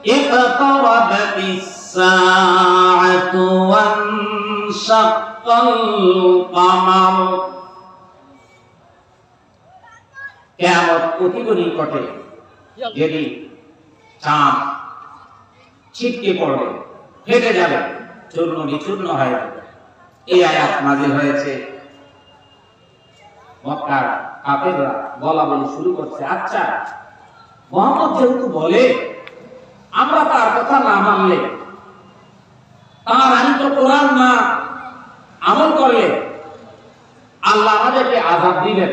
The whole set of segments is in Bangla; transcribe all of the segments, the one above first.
اقتربت الساعة وانشق القمر কিয়ামত অতীব নিকটে যেদিন চাঁদ ছিটকে পড়বে, ফেটে যাবে, চূর্ণ বিচূর্ণ হয়ে যাবে। এই আয়াত নাযিল হয়েছে। মক্কার কাফেররা বলা বলি শুরু করছে, আচ্ছা মুহাম্মদ যেহেতু বলে আমরা তার কথা না মানলে, তার আইন কোরআন না আমল করলে আল্লাহ আমাদেরকে আযাব দিবেন।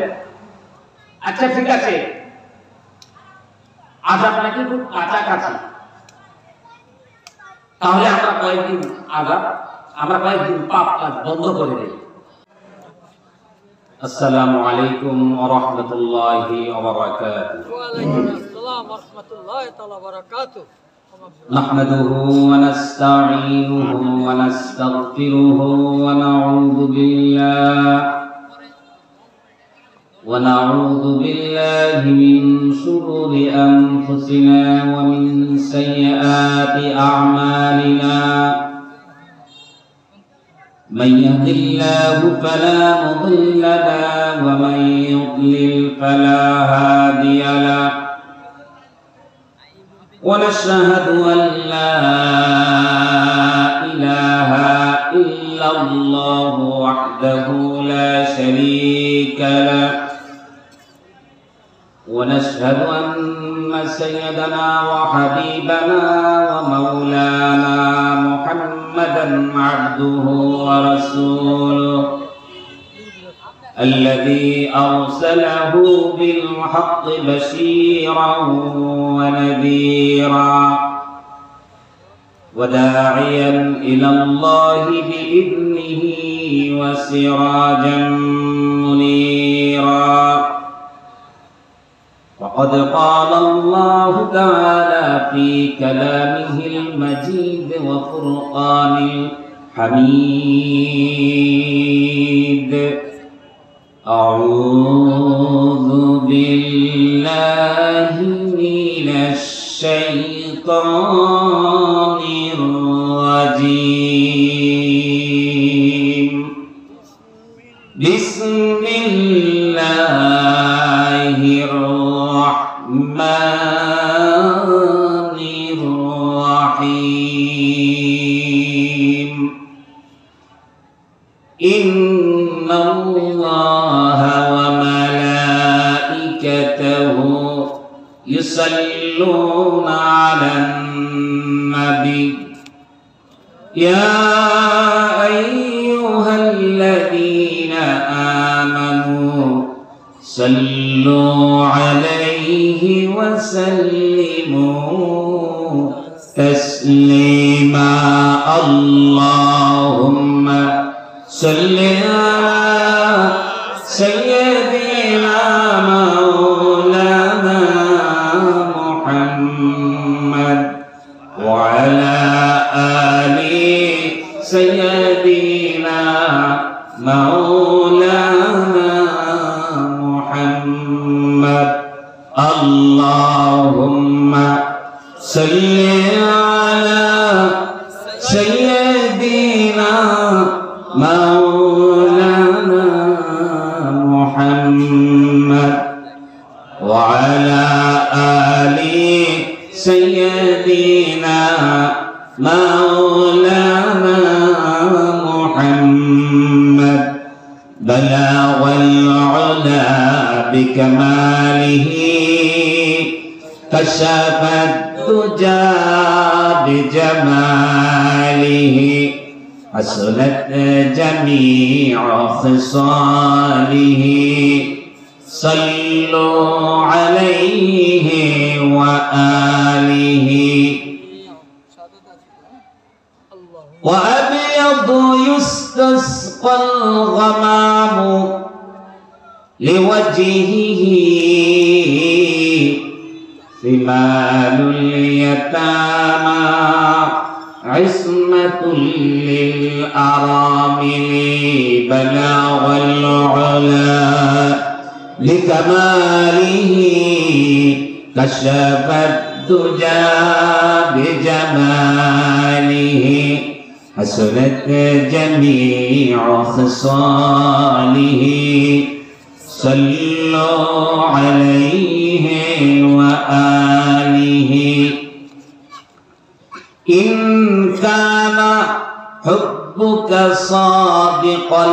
আচ্ছা ঠিক আছে, আযাব নাকি খুব কাছাকাছি, তাহলে আমরা কয়েকদিন পাপ কাজ বন্ধ করে দেই। আসসালামু আলাইকুম ওয়া রাহমাতুল্লাহি ওয়া বারাকাতুহু। ওয়া আলাইকুম আসসালাম ওয়া রাহমাতুল্লাহি ওয়া বারাকাতুহু। নাহমাদুহু ওয়া নাস্তাঈনুহু ওয়া নাস্তাগফিরুহু ওয়া نعوذ بالله من شرور أنفسنا ومن سيئات أعمالنا من يهد الله فلا مضل له ومن يضلل فلا هادي له ونشهد أن لا إله إلا الله وحده لا شريك له ونشهد أن سيدنا وحبيبنا ومولانا محمدا عبده ورسوله الذي أرسله بالحق بشيرا ونذيرا وداعيا إلى الله بإذنه وسراجا منيرا. وقد قال الله تعالى في كلامه المجيد وفرقان الحميد: أعوذ بالله من الشيطان الرجيم. بسم الله الرحمن الرحيم. إن الله وملائكته يصلون على النبي يا أيها الذين آمنوا صلوا عليه وسلموا تسليما. اللهم صل على سيدنا مولانا محمد وعلى آل سيدنا مولانا محمد. اللهم صل على سيدنا مولانا محمد وعلى آل سيدنا مولانا محمد. بلغ العلا بكماله كشف الدجى بجماله حسنت جميع خصاله. صلوا عليه وآله. وأبيض يستسقى الغمام لوجهه ثمال اليتامى عصمة للأرامل. بلغ العلا لكماله كشف الدجى بجماله حسنت جميع خصاله صلوا عليه وآله إن كان حبك صادقا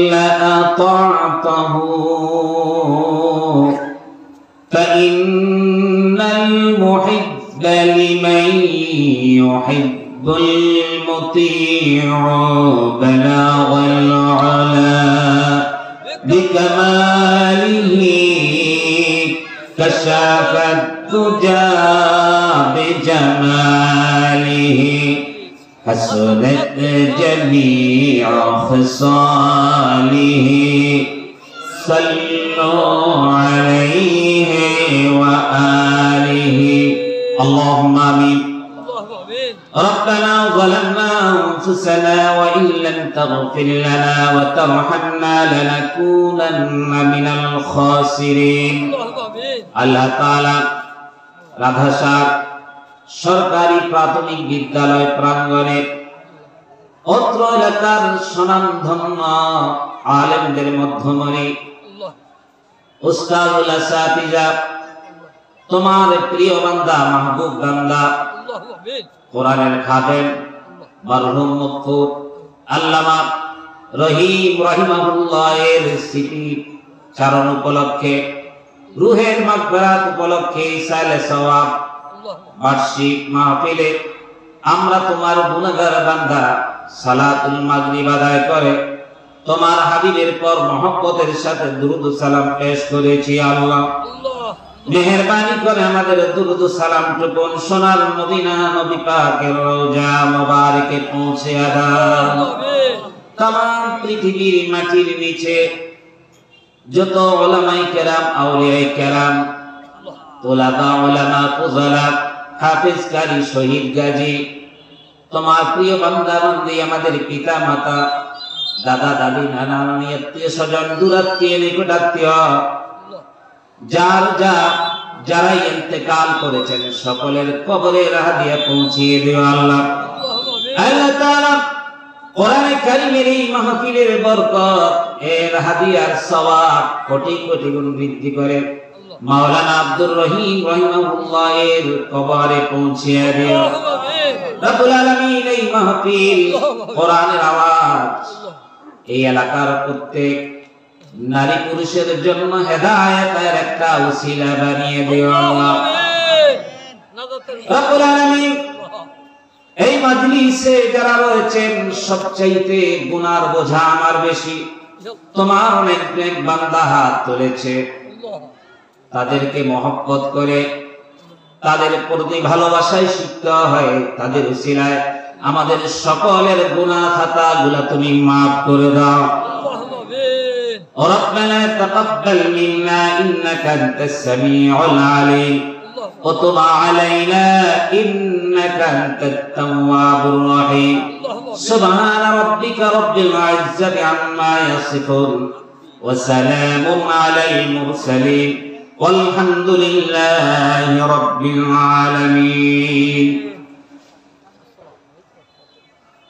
لأطعته فإن المحب لمن يحب المطيع بلاغ العلا بكماله كشف الدجى بجماله حسنت جميع خصاله صلوا عليه وآله اللهم آمين ربنا ظلمنا أنفسنا وإن لم تغفر لنا وترحمنا لنكونن من الخاسرين আল্লাহ তাআলা রাধাসার সরকারি প্রাথমিক বিদ্যালয় প্রাঙ্গণে অত্র এলাকার স্বনামধন্য আলেমদের মধ্যমণি উস্তাদুল আসাতিজা তোমার প্রিয় বান্দা মাহবুব বান্দা কোরআনের খাদেম মরহুম মুফতি আল্লামা রহিম রাহিমাহুল্লাহের স্মৃতি চারণ উপলক্ষে রুহের মাগফিরাত উপলক্ষে ইসালে সওয়াব বার্ষিক মাহফিলে আমরা তোমার গুনাহগার বান্দা সালাতুল মাগরিব আদায় করে তোমার হাবিবের পর মহব্বতের সাথে দুরূদ ও সালাম পেশ করেছি আল্লাহ মেহেরবানি করে আমাদের দুরূদ ও সালাম টুকুন সোনার মদিনা নবী পাকের রওজা মুবারকে পৌঁছে দাও तमाम পৃথিবীর মাটির নিচে যত উলামায়ে কেরাম আউলিয়ায়ে কেরাম তোলাবা উলামা ফুজালা হাফেজ কারি শহীদ গাজী তোমার প্রিয় বান্দা বান্দি আমাদের পিতা মাতা দাদা দাদি নানা নানি আত্মীয় স্বজন দূরাত্মীয় নিকটাত্মীয় যারা ইন্তেকাল করেছেন সকলের কবরে হাদিয়া পৌঁছিয়ে দিও আল্লাহ আল্লাহ তাআলা কোরআনে কারীমের এই মাহফিলের বরকত এর হাদিয়ার সওয়াব কোটি কোটি গুণ বৃদ্ধি করে মাওলানা আব্দুর রহিম রাহিমাহুল্লাহ এর কবরে পৌঁছিয়ে দিও রব্বুল আলামিন এই মাহফিল কোরআনের আওয়াজ এই এলাকার প্রত্যেক নারী পুরুষের জন্য হেদায়েতের একটা উসিলা বানিয়ে দিও আল্লাহ রব্বুল আলামিন এই মাজলিসে যারা রয়েছেন সবচাইতে গুনার বোঝা আমার বেশি তোমার অনেক বান্দা হাত তুলেছে তাদেরকে মহব্বত করে তাদের প্রতি ভালোবাসায় সিক্ত হয় তাদের উসিলায় আমাদের সকলের গুনাহ খাতাগুলো তুমি maaf করে দাও রব্বানা তাকাব্বাল মিন্না ইন্নাকা আনতাস সামিউল আলিম وتب علينا إنك أنت التواب الرحيم سبحان ربك رب العزة عما يصفون وسلام على المرسلين والحمد لله رب العالمين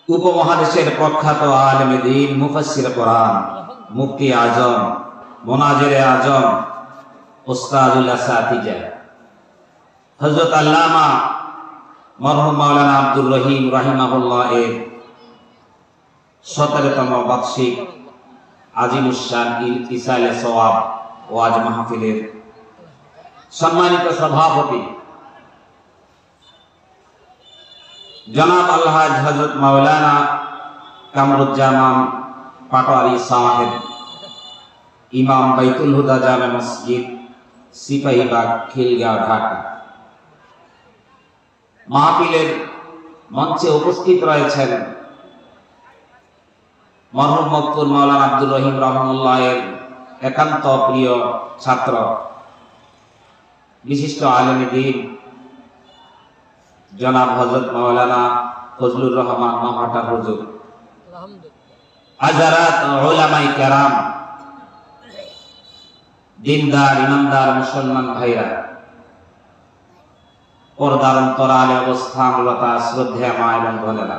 উপমহাদেশের প্রখ্যাত আলেম দ্বীন মুফাসসির কোরআন মুফতি আজম মুনাজির আজম উস্তাদুল আসাতিজা হযরত আল্লামা মরহুম মাওলানা আব্দুর রহিম রাহিমাহুল্লাহ এর 17তম বার্ষিক আজিমুশান ইসালে সওয়াব ওয়াজ মাহফিলের সম্মানিত সভাপতি জনাব আলহাজ হযরত মাওলানা কামরুজ্জামান পাটোয়ারি সাহেব ইমাম বাইতুল হুদা জামে মসজিদ সিপাহীবাগ খিলগাঁও ঢাকা মাহফিলের মঞ্চে উপস্থিত রয়েছেন মরহুম মকবুল মাওলানা আব্দুর রহিম রাহিমাহুল্লাহ এর একান্ত প্রিয় ছাত্র বিশিষ্ট আলেম দ্বীন জনাব হযরত মাওলানা ফজলুর রহমান মাহাটা হুজুর হাজারাত উলামায়ে কেরাম দিনদার ইমানদার মুসলমান ভাইরা পর্দার অন্তরালে অবস্থানরতা শ্রদ্ধেয় মা এবং বোনেরা,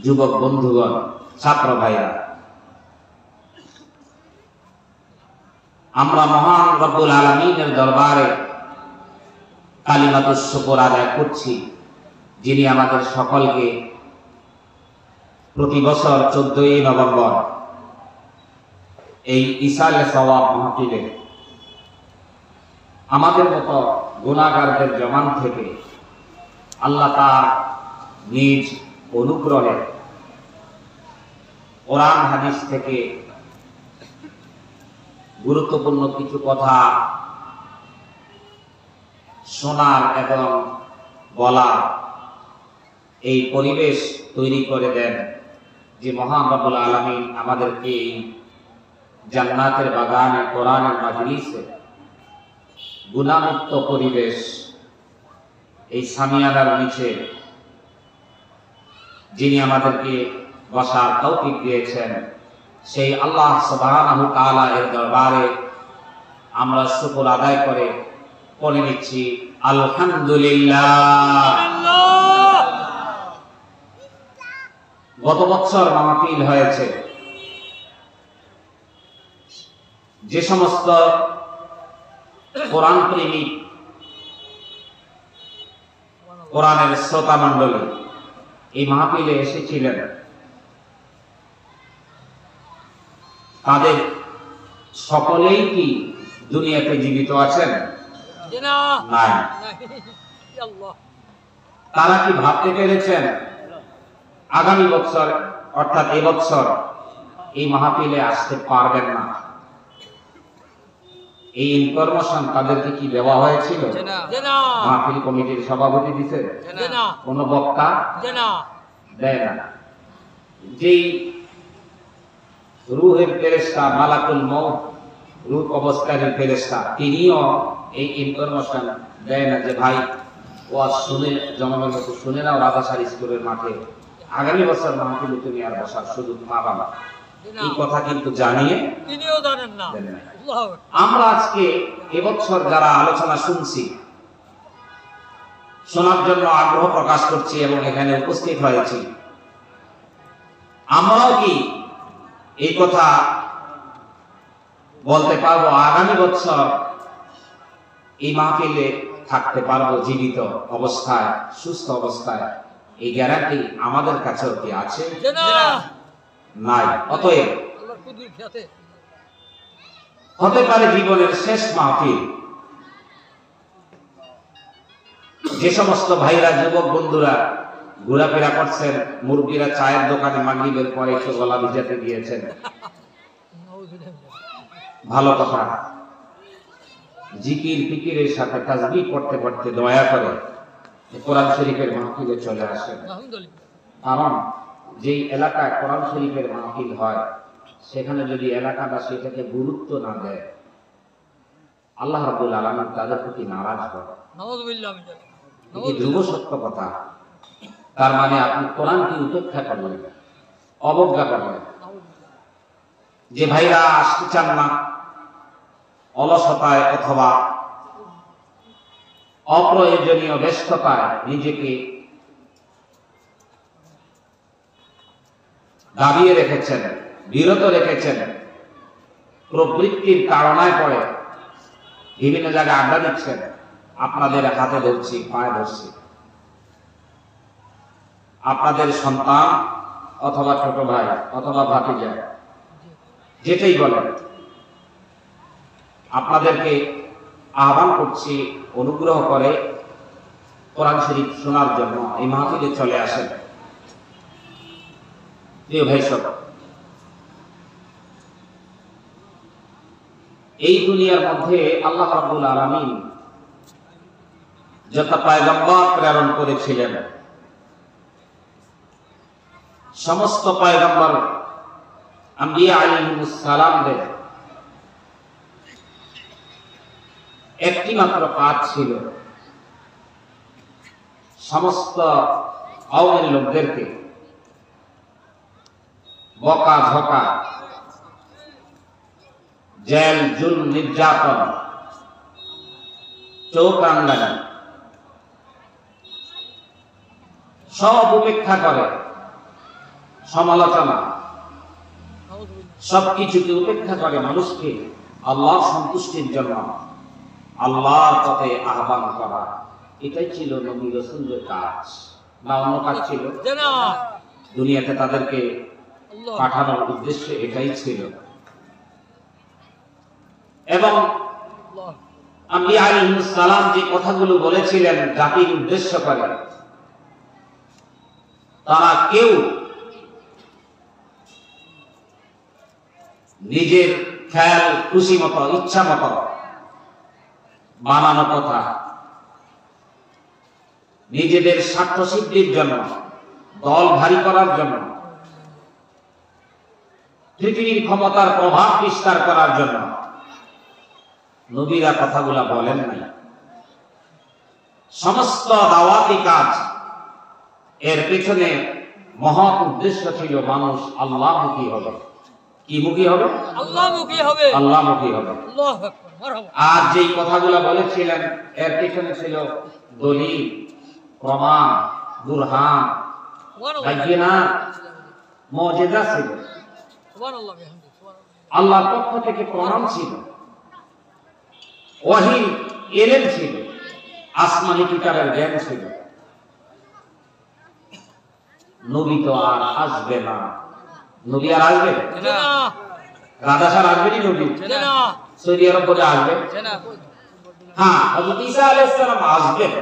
যুবক বন্ধুগণ, ছাত্র ভাইরা, আমরা মহান রব্বুল আলামিনের দরবারে কালিমাতুশ শুকর আদায় করছি, যিনি আমাদের সকলকে প্রতি বছর 14ই নভেম্বর এই ইসালে সওয়াব মাহফিলে আমাদের মতো গুনাহগারদের জবান থেকে আল্লাহ তার নিজ অনুগ্রহে কোরআন হাদিস থেকে গুরুত্বপূর্ণ কিছু কথা শোনার এবং বলার এই পরিবেশ তৈরি করে দেন যে মহান রব্বুল আলামিন আমাদেরকে এই জান্নাতের বাগানে কোরআনের মাজলিসে গুনাহমুক্ত পরিবেশ এই সামিয়ানার নিচে যিনি আমাদেরকে বসার তৌফিক দিয়েছেন, সেই আল্লাহ সুবহানাহু ওয়া তাআলা এর দরবারে আমরা শুকর আদায় করে পড়ে নিচ্ছি আলহামদুলিল্লাহ। গত বছর মাহফিল হয়েছে, যে সমস্ত কোরআন প্রেমিক কোরআনের শ্রোতা মণ্ডলী এই মাহফিলে এসেছিলেন, তাদের সকলেই কি দুনিয়াতে জীবিত আছেন? নাই। তারা কি ভাবতে পেরেছেন আগামী বছর অর্থাৎ এবছর এই মাহফিলে আসতে পারবেন না? এই ইনফরমেশন তাদেরকে কি দেওয়া হয়েছিল? মাহফিল কমিটির সভাপতি দিছে? কোন বক্তা দেয় না। যেই রূহের ফেরেশতা মালাকুল মউত, রূহ অবস্থানের ফেরেশতা, তিনিও এই ইনফরমেশন দেয় না যে ভাই ওয়াজ শুনে জনগণের মতো শুনে নাও রাজাশাহী স্কুলের মাঠে, আগামী বছর মাহফিলে তুমি আর বসার সুযোগ পাবা না। এই কথা কিন্তু জানিয়ে তিনিও জানেন না। আমরা আজকে এবছর যারা আলোচনা শুনছি, শোনার জন্য আগ্রহ প্রকাশ করছি এবং এখানে উপস্থিত হয়েছি, আমরাও কি এই কথা বলতে পারবো আগামী বছর এই মাহফিলে থাকতে পারবো জীবিত অবস্থায়, সুস্থ অবস্থায়? এই গ্যারান্টি আমাদের কাছেও কি আছে? নাই। অতএব হতে পারে জীবনের শেষ মাহফিল। যে সমস্ত ভাইরা, যুবক বন্ধুরা ঘোরাফেরা করছেন, মুরব্বীরা চায়ের দোকানে মাগরিবের পরে একটু গলা ভিজাতে দিয়েছেন, ভালো কথা। জিকির ফিকিরের সাথে তাসবিহ পড়তে পড়তে দয়া করে কোরআন শরীফের মাহফিলে চলে আসেন। কারণ যেই এলাকায় কোরআন শরীফের মাহফিল হয়, সেখানে যদি এলাকাবাসী এটাকে গুরুত্ব না দেয়, আল্লাহ রাব্বুল আলামিন তাদের প্রতি নারাজ হয়। এই ধ্রুব সত্য কথা। তার মানে আপনি কোরআনকে উপেক্ষা করলেন, অবজ্ঞা করলেন। যে ভাইরা আসতে চান না, অলসতায় অথবা অপ্রয়োজনীয় ব্যস্ততায় নিজেকে দাবিয়ে রেখেছেন, বিরত রেখেছেন, প্রবৃত্তির তাড়নায় পড়ে বিভিন্ন জায়গায় আড্ডা দিচ্ছেন, আপনাদের হাতে ধরছি, পায়ে ধরছি। আপনাদের সন্তান অথবা ছোট ভাই অথবা ভাতিজা, যেটাই বলেন, আপনাদেরকে আহ্বান করছি অনুগ্রহ করে কোরআন শরীফ শোনার জন্য এই মাহফিলে চলে আসেন। প্রিয় ভাই সব, এই দুনিয়ার মধ্যে আল্লাহ রাব্বুল আলামিন যত পয়গম্বর প্রেরণ করেছিলেন, সমস্ত পয়গম্বর আম্বিয়া আলাইহিস সালামদের একটি মাত্র কাজ ছিল, সমস্ত কওমের লোকদেরকে বকা ঝকা, জেল জুলম নির্যাতন, চোখ রাঙানি সব উপেক্ষা করে, সমালোচনা সবকিছুকে উপেক্ষা করে মানুষকে আল্লাহর সন্তুষ্টির জন্য আল্লাহর পথে আহ্বান করা। এটাই ছিল নবী রাসূলের কাজ, না অন্য কাজ ছিল? দুনিয়াতে তাদেরকে পাঠানোর উদ্দেশ্য এটাই ছিল। এবং আম্বিয়া আলাইহিস সালাম যে কথাগুলো বলেছিলেন জাতির উদ্দেশ্য করে, তারা কেউ নিজের খেয়াল খুশি মতো ইচ্ছা মতো বানানো কথা, নিজেদের স্বার্থ সিদ্ধির জন্য, দল ভারী করার জন্য, পৃথিবীর ক্ষমতার প্রভাব বিস্তার করার জন্য নবীরা কথাগুলা বলেন নাই। সমস্ত দাওয়াতি কাজ এর পেছনে মহৎ উদ্দেশ্য ছিল মানুষ আল্লাহমুখী হবে। কি মুখী হবে? আল্লাহমুখী হবে, আল্লাহমুখী হবে। আর যেই কথাগুলা বলেছিলেন এর পেছনে ছিল দলিল, প্রমাণ, বুরহান, বায়িনাত, মুজিজা ছিল। আল্লাহর পক্ষ থেকে প্রমাণ ছিল, ওহী ইলম ছিল, আসমানি কিতাবের জ্ঞান ছিল। নবী তো আর আসবে না। নবী আর আসবে না? রাধাসার আসবে নি নবী? সৌদি আরব বলে আসবে? হ্যাঁ, হযরত ঈসা আলাইহিস সালাম আসবেন,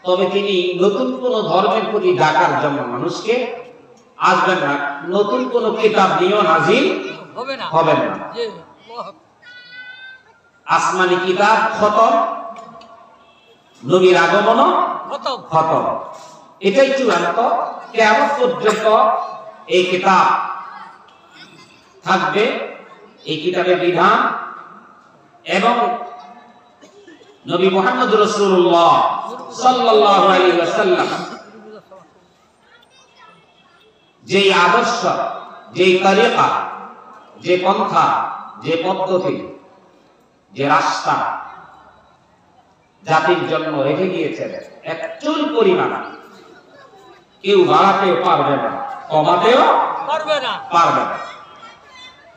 তবে তিনি নতুন কোন ধর্মের প্রতি ডাকার জন্য মানুষকে আসবেন না। নতুন কোন কিতাব নিয়েও নাজিল হবে না। আসমানি কিতাব খতম, নবীর আগমন খতম। এটাই চূড়ান্ত। কিয়ামত পর্যন্ত এই কিতাব থাকবে, এই কিতাবের বিধান। এবং নবী মুহাম্মদ রাসূলুল্লাহ সাল্লাল্লাহু আলাইহি ওয়াসাল্লাম যেই আদর্শ, যেই তরিকা, যে পন্থা, যে পদ্ধতি, যে রাস্তা জাতির জন্য রেখে গিয়েছেন, এক চুল পরিমাণ কেউ বাড়াতেও পারবে না, কমাতেও পারবে না।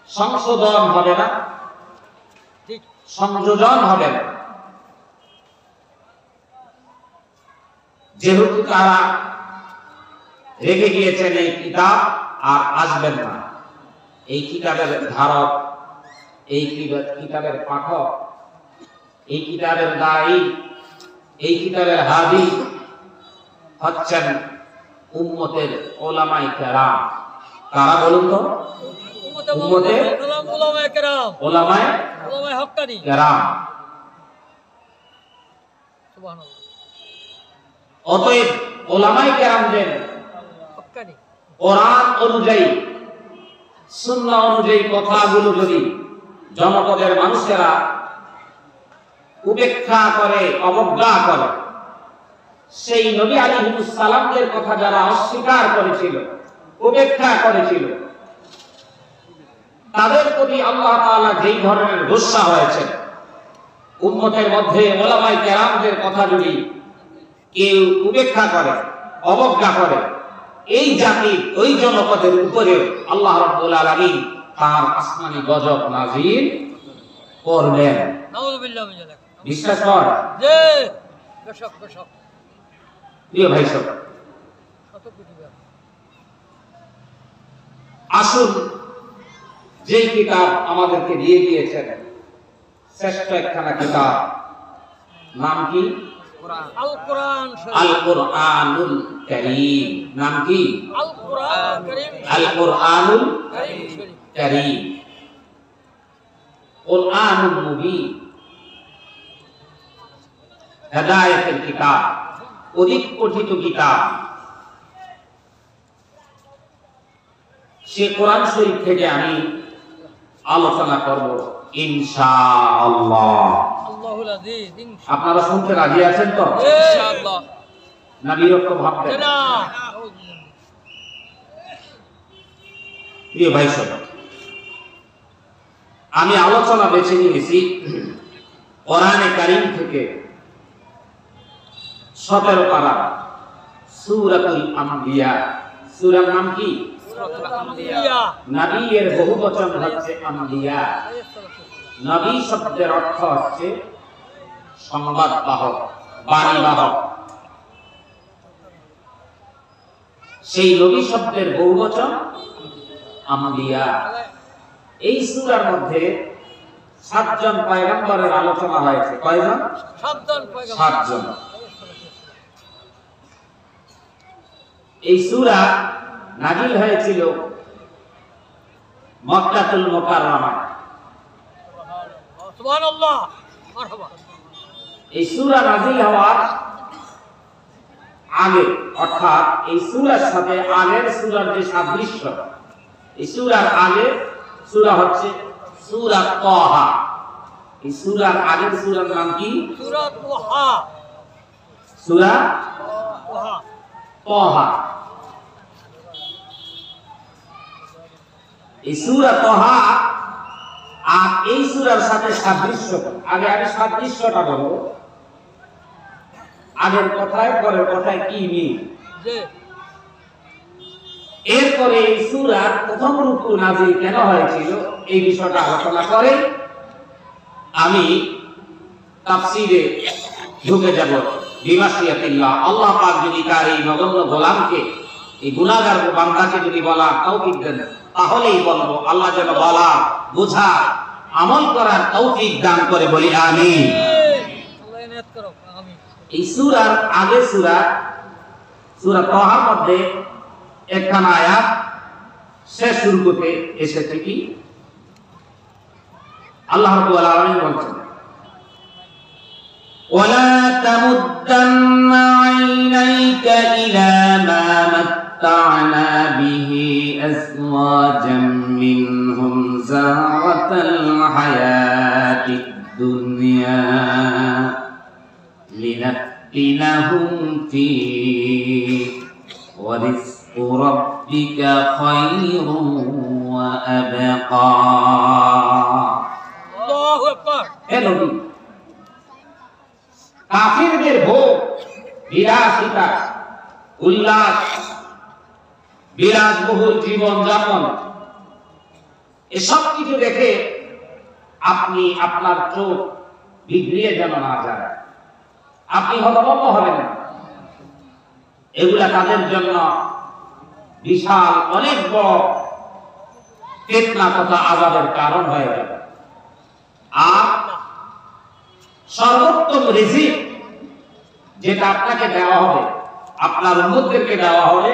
সংশোধন হবে না, সংযোজন হবে না। যেহেতু তারা রেখে গিয়েছেন এই কিতাব, আর আসবেন না। এই কিতাবের ধারক, এই কিতাবের পাঠক, এই কিতাবের দায়ী, এই কিতাবের হাদি হচ্ছেন উম্মতের উলামায়ে কেরাম। কারা বলুন তো? উম্মতের উলামায়ে হক্কানি কেরাম। সুবহানাল্লাহ। অতএব উলামায়ে কেরামদের কোরআন অনুযায়ী, সুন্নাহ অনুযায়ী কথাগুলো যদি জনপদের মানুষেরা উপেক্ষা করে, অবজ্ঞা করে, সেই নবী আলাইহিস সালামদের কথা যারা অস্বীকার করেছিল, উপেক্ষা করেছিল, তাদের প্রতি আল্লাহ তাআলা যেই ধরনের গুসা হয়েছে, উম্মতের মধ্যে উলামায়ে কেরামদের কথা যদি কেউ উপেক্ষা করে, অবজ্ঞা করে, এই জাতির, ওই জনপদের উপরে আল্লাহ রাব্বুল আলামিন তার আসমানি গজব নাযিল করবেন। নাউযুবিল্লাহ মিন যালিক। বিশ্বাস কর? জি, বেশক। প্রিয় ভাই সব, আসুন যেই কিতাব আমাদেরকে দিয়ে দিয়েছেন, শ্রেষ্ঠ একখানা কিতাব, নাম কি? আল কোরআন। আল কোরআনুল কারীম। নাম কি? আল কোরআন কারীম। আল কোরআনুল কারীম। কোরআনুল মুবিন, হেদায়েতের কিতাব, অধিক পঠিত কিতাব। সে কোরআন শরীফ থেকে আমি আলোচনা করব ইনশাআল্লাহ। আল্লাহুল আযীজ। আপনারা শুনতে রাজি আছেন তো? ইনশাআল্লাহ। না বিরক্ত ভাববেন না? প্রিয় ভাই সব, আমি আলোচনা বেছে নিয়েছি কোরআনে কারীম থেকে 17 পারা সূরাতুল আম্বিয়া। সূরার নাম কি? সূরাতুল আম্বিয়া। নবীর বহুবচন হচ্ছে আম্বিয়া। নবী শব্দের অর্থ হচ্ছে সংবাদবাহক, বাণীবাহক। সেই নবী শব্দের বহুবচন আম্বিয়া। এই সূরার মধ্যে 7 জন পয়গম্বরের আলোচনা হয়েছে। কয়জন? 7 জন। এই সূরা নাযিল হয়েছিল মক্কাতুল মুকাররমায়। সুবহানাল্লাহ, মারহাবা। এই সূরা নাযিল হওয়ার আগে, অর্থাৎ এই সূরার সাথে আগের সূরার যে সাদৃশ্য, এই সূরার আগে সূরা হচ্ছে সূরা তাহা। এই সূরার আগের সূরার নাম কি? সূরা তাহা। সূরা তাহা। তাহা। এই সূরা তাহা আর এই সূরার সাথে সাদৃশ্য। আগে সাদৃশ্যটা বলবো। আগের কথায় পরের কথায় কি মিল। জি। এরপরে এই সূরার প্রথম রুকু নাযিল কেন হয়েছিল এই বিষয়টা আলোচনা করে আমি তাফসীরে ঢুকে যাব। বিমাশিয়াতিল্লাহ, আল্লাহ পাক যদি তার এই নগণ্য গোলামকে, এই গুনাহগার বান্দাকে যদি বলা তৌফিক দেন, তাহলেই বলবো আল্লাহ যেন বলা, বোঝা, আমল করার তৌফিক দান করে, বলি আমিন। আল্লাহ ইনায়াত করো, আমিন। এই সূরার আগে সূরা তাহার মধ্যে একখানা আয়াত শেষ রুকুতে এসেছে কি? আল্লাহ রাব্বুল আলামিন বলছেন, ওয়ালা তামুদ্দান্না আইনাইকা ইলা মা মাত্তা'না বিহি আজওয়াজাম মিনহুম যারাতাল হায়াতিদ দুনিয়া লিনাফতিনাহুম ফীহি ওয়া রিজকু রাব্বিকা খায়রুন ওয়া আবকা। আল্লাহু আকবার। হে নবী, কাফিরদের ভোগ, বিলাসিতা, উল্লাস, বিলাসবহুল জীবন যাপন, এসব কিছু দেখে আপনি আপনার চোখ বিগড়িয়ে যেন না যায়, আপনি হতভম্ব হবেন না। এগুলা তাদের জন্য বিশাল অনেক বড় ফিতনা তথা আযাবের কারণ হয়ে যাবে। আর সর্বোত্তম রিজিক যেটা আপনাকে দেওয়া হবে, আপনার উম্মতদেরকে দেওয়া হবে,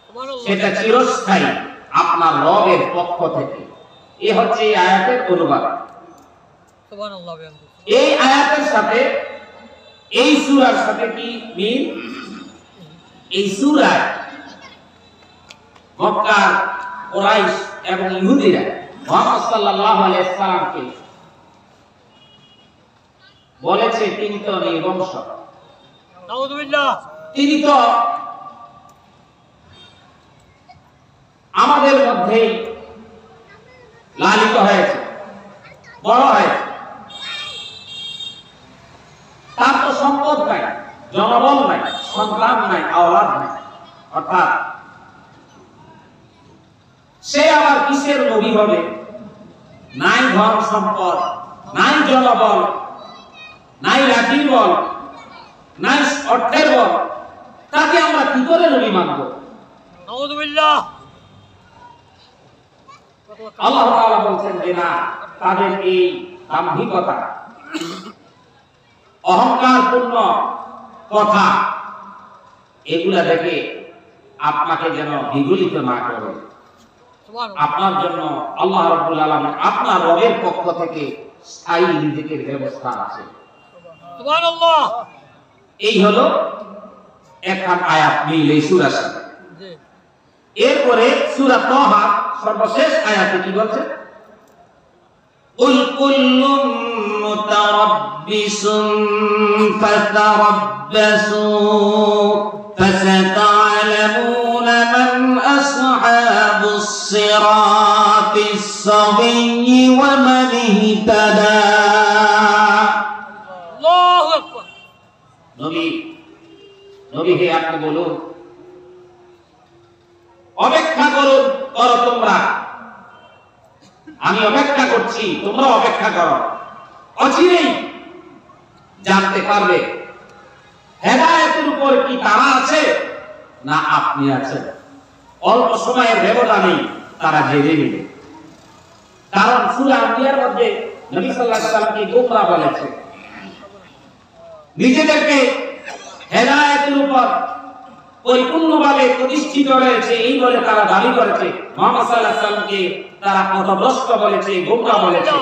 সুবহানাল্লাহ। সেটা চিরস্থায়ী আপনার রবের পক্ষ থেকে। এই হচ্ছে এই আয়াতের অনুবাদ। সুবহানাল্লাহ। এই আয়াতের সাথে এই সূরার সাথে কি মিল? এই সূরায় মক্কার কুরাইশ এবং ইহুদিরা মুহাম্মদ সাল্লাল্লাহু আলাইহি ওয়াসাল্লামকে বলেছে তিনি তো নির্বংশ, নাউযুবিল্লাহ। তিনি তো আমাদের মধ্যেই লালিত হয়েছে, বড় হয়েছে, তার তো সম্পদ নাই, জনবল নাই, সন্তান নাই, আওলাদ নাই, অর্থাৎ সে আবার কিসের নবী হবে? নাই ধন সম্পদ, নাই জনবল, নাই লাঠির বল, নাই অর্থের বল, তাকে আমরা কি করে নবী মানব? নাউযুবিল্লাহ। আল্লাহ তাআলা বলছেন যে না, তাদের এই দাম্ভিকতা, অহংকারপূর্ণ কথা, এগুলা দেখে আপনাকে যেন বিগলিত না করে। সুবহানাল্লাহ। আপনার জন্য আল্লাহ রাব্বুল আলামিন আপনার রবের পক্ষ থেকে স্থায়ী রিজিকের ব্যবস্থা আছে। সুবহানাল্লাহ। এই হলো একখান আয়াত মিল এই সূরার সাথে। জি। এরপরে সূরা তাহা সর্বশেষ আয়াতে কি বলছে? কুল কুল্লুম মুতারাব্বিসুন ফাতারাব্বাসু ফাসাতা'লামুনা মান আসহাবুস সিরাতিস সাবিয়্যি ওয়া মান ইহতাদা। আল্লাহু আকবার। নবী নবী হে আপনি বলুন, অপেক্ষা করো তোমরা, আমি অপেক্ষা করছি, তোমরা অপেক্ষা করো, অচিরেই জানতে পারবে হেদায়েতের উপর কি তারা আছে না আপনি আছেন। অল্প সময়ের ব্যবধানে তারা জেনে নেবে। কারণ সূরা আম্বিয়ার মধ্যে নবী সাল্লাল্লাহু আলাইহি ওয়াসাল্লামকে গোমরা বলেছে, নিজেদেরকে হেদায়েতের উপর পরিপূর্ণভাবে প্রতিষ্ঠিত রয়েছে এই বলে তারা দাবি করেছে। মুহাম্মদ সাল্লাল্লাহু আলাইহি ওয়াসাল্লামকে তারা পথভ্রষ্ট বলেছে, গোমরা বলেছে।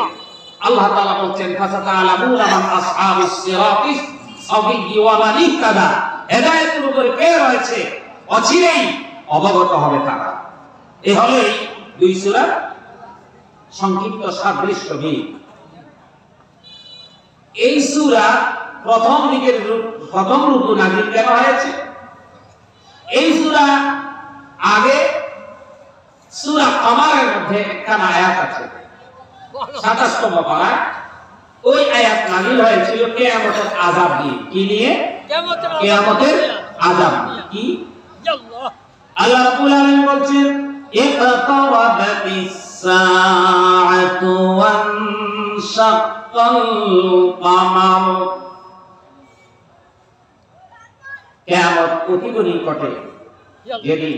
আল্লাহ তাআলা বলছেন, ফাসাতা'লামুনা মান আসহাবুস সিরাতিস সাবিয়্যি ওয়া মান ইহতাদা। হেদায়েতের উপরে কে রয়েছে অচিরেই অবগত হবে তারা। এই হলো এই দুই সূরার সংক্ষিপ্ত সাদৃশ্য ভিড়। এই সূরা প্রথম রুকু নাযিল কেন হয়েছে? এই সূরা আগে সূরা কমারের মধ্যে একখানা আয়াত আছে 27তম পারায়, ওই আয়াত নাযিল হয়েছিল কিয়ামতের আযাব নিয়ে। কি নিয়ে? কিয়ামতের আযাব। কি? আল্লাহ রাব্বুল আলামিন বলছেন, ইকতারাবাতিস সাআতু ওয়ানশাক্কাল কামার। কিয়ামত অতি নিকটে, যেদিন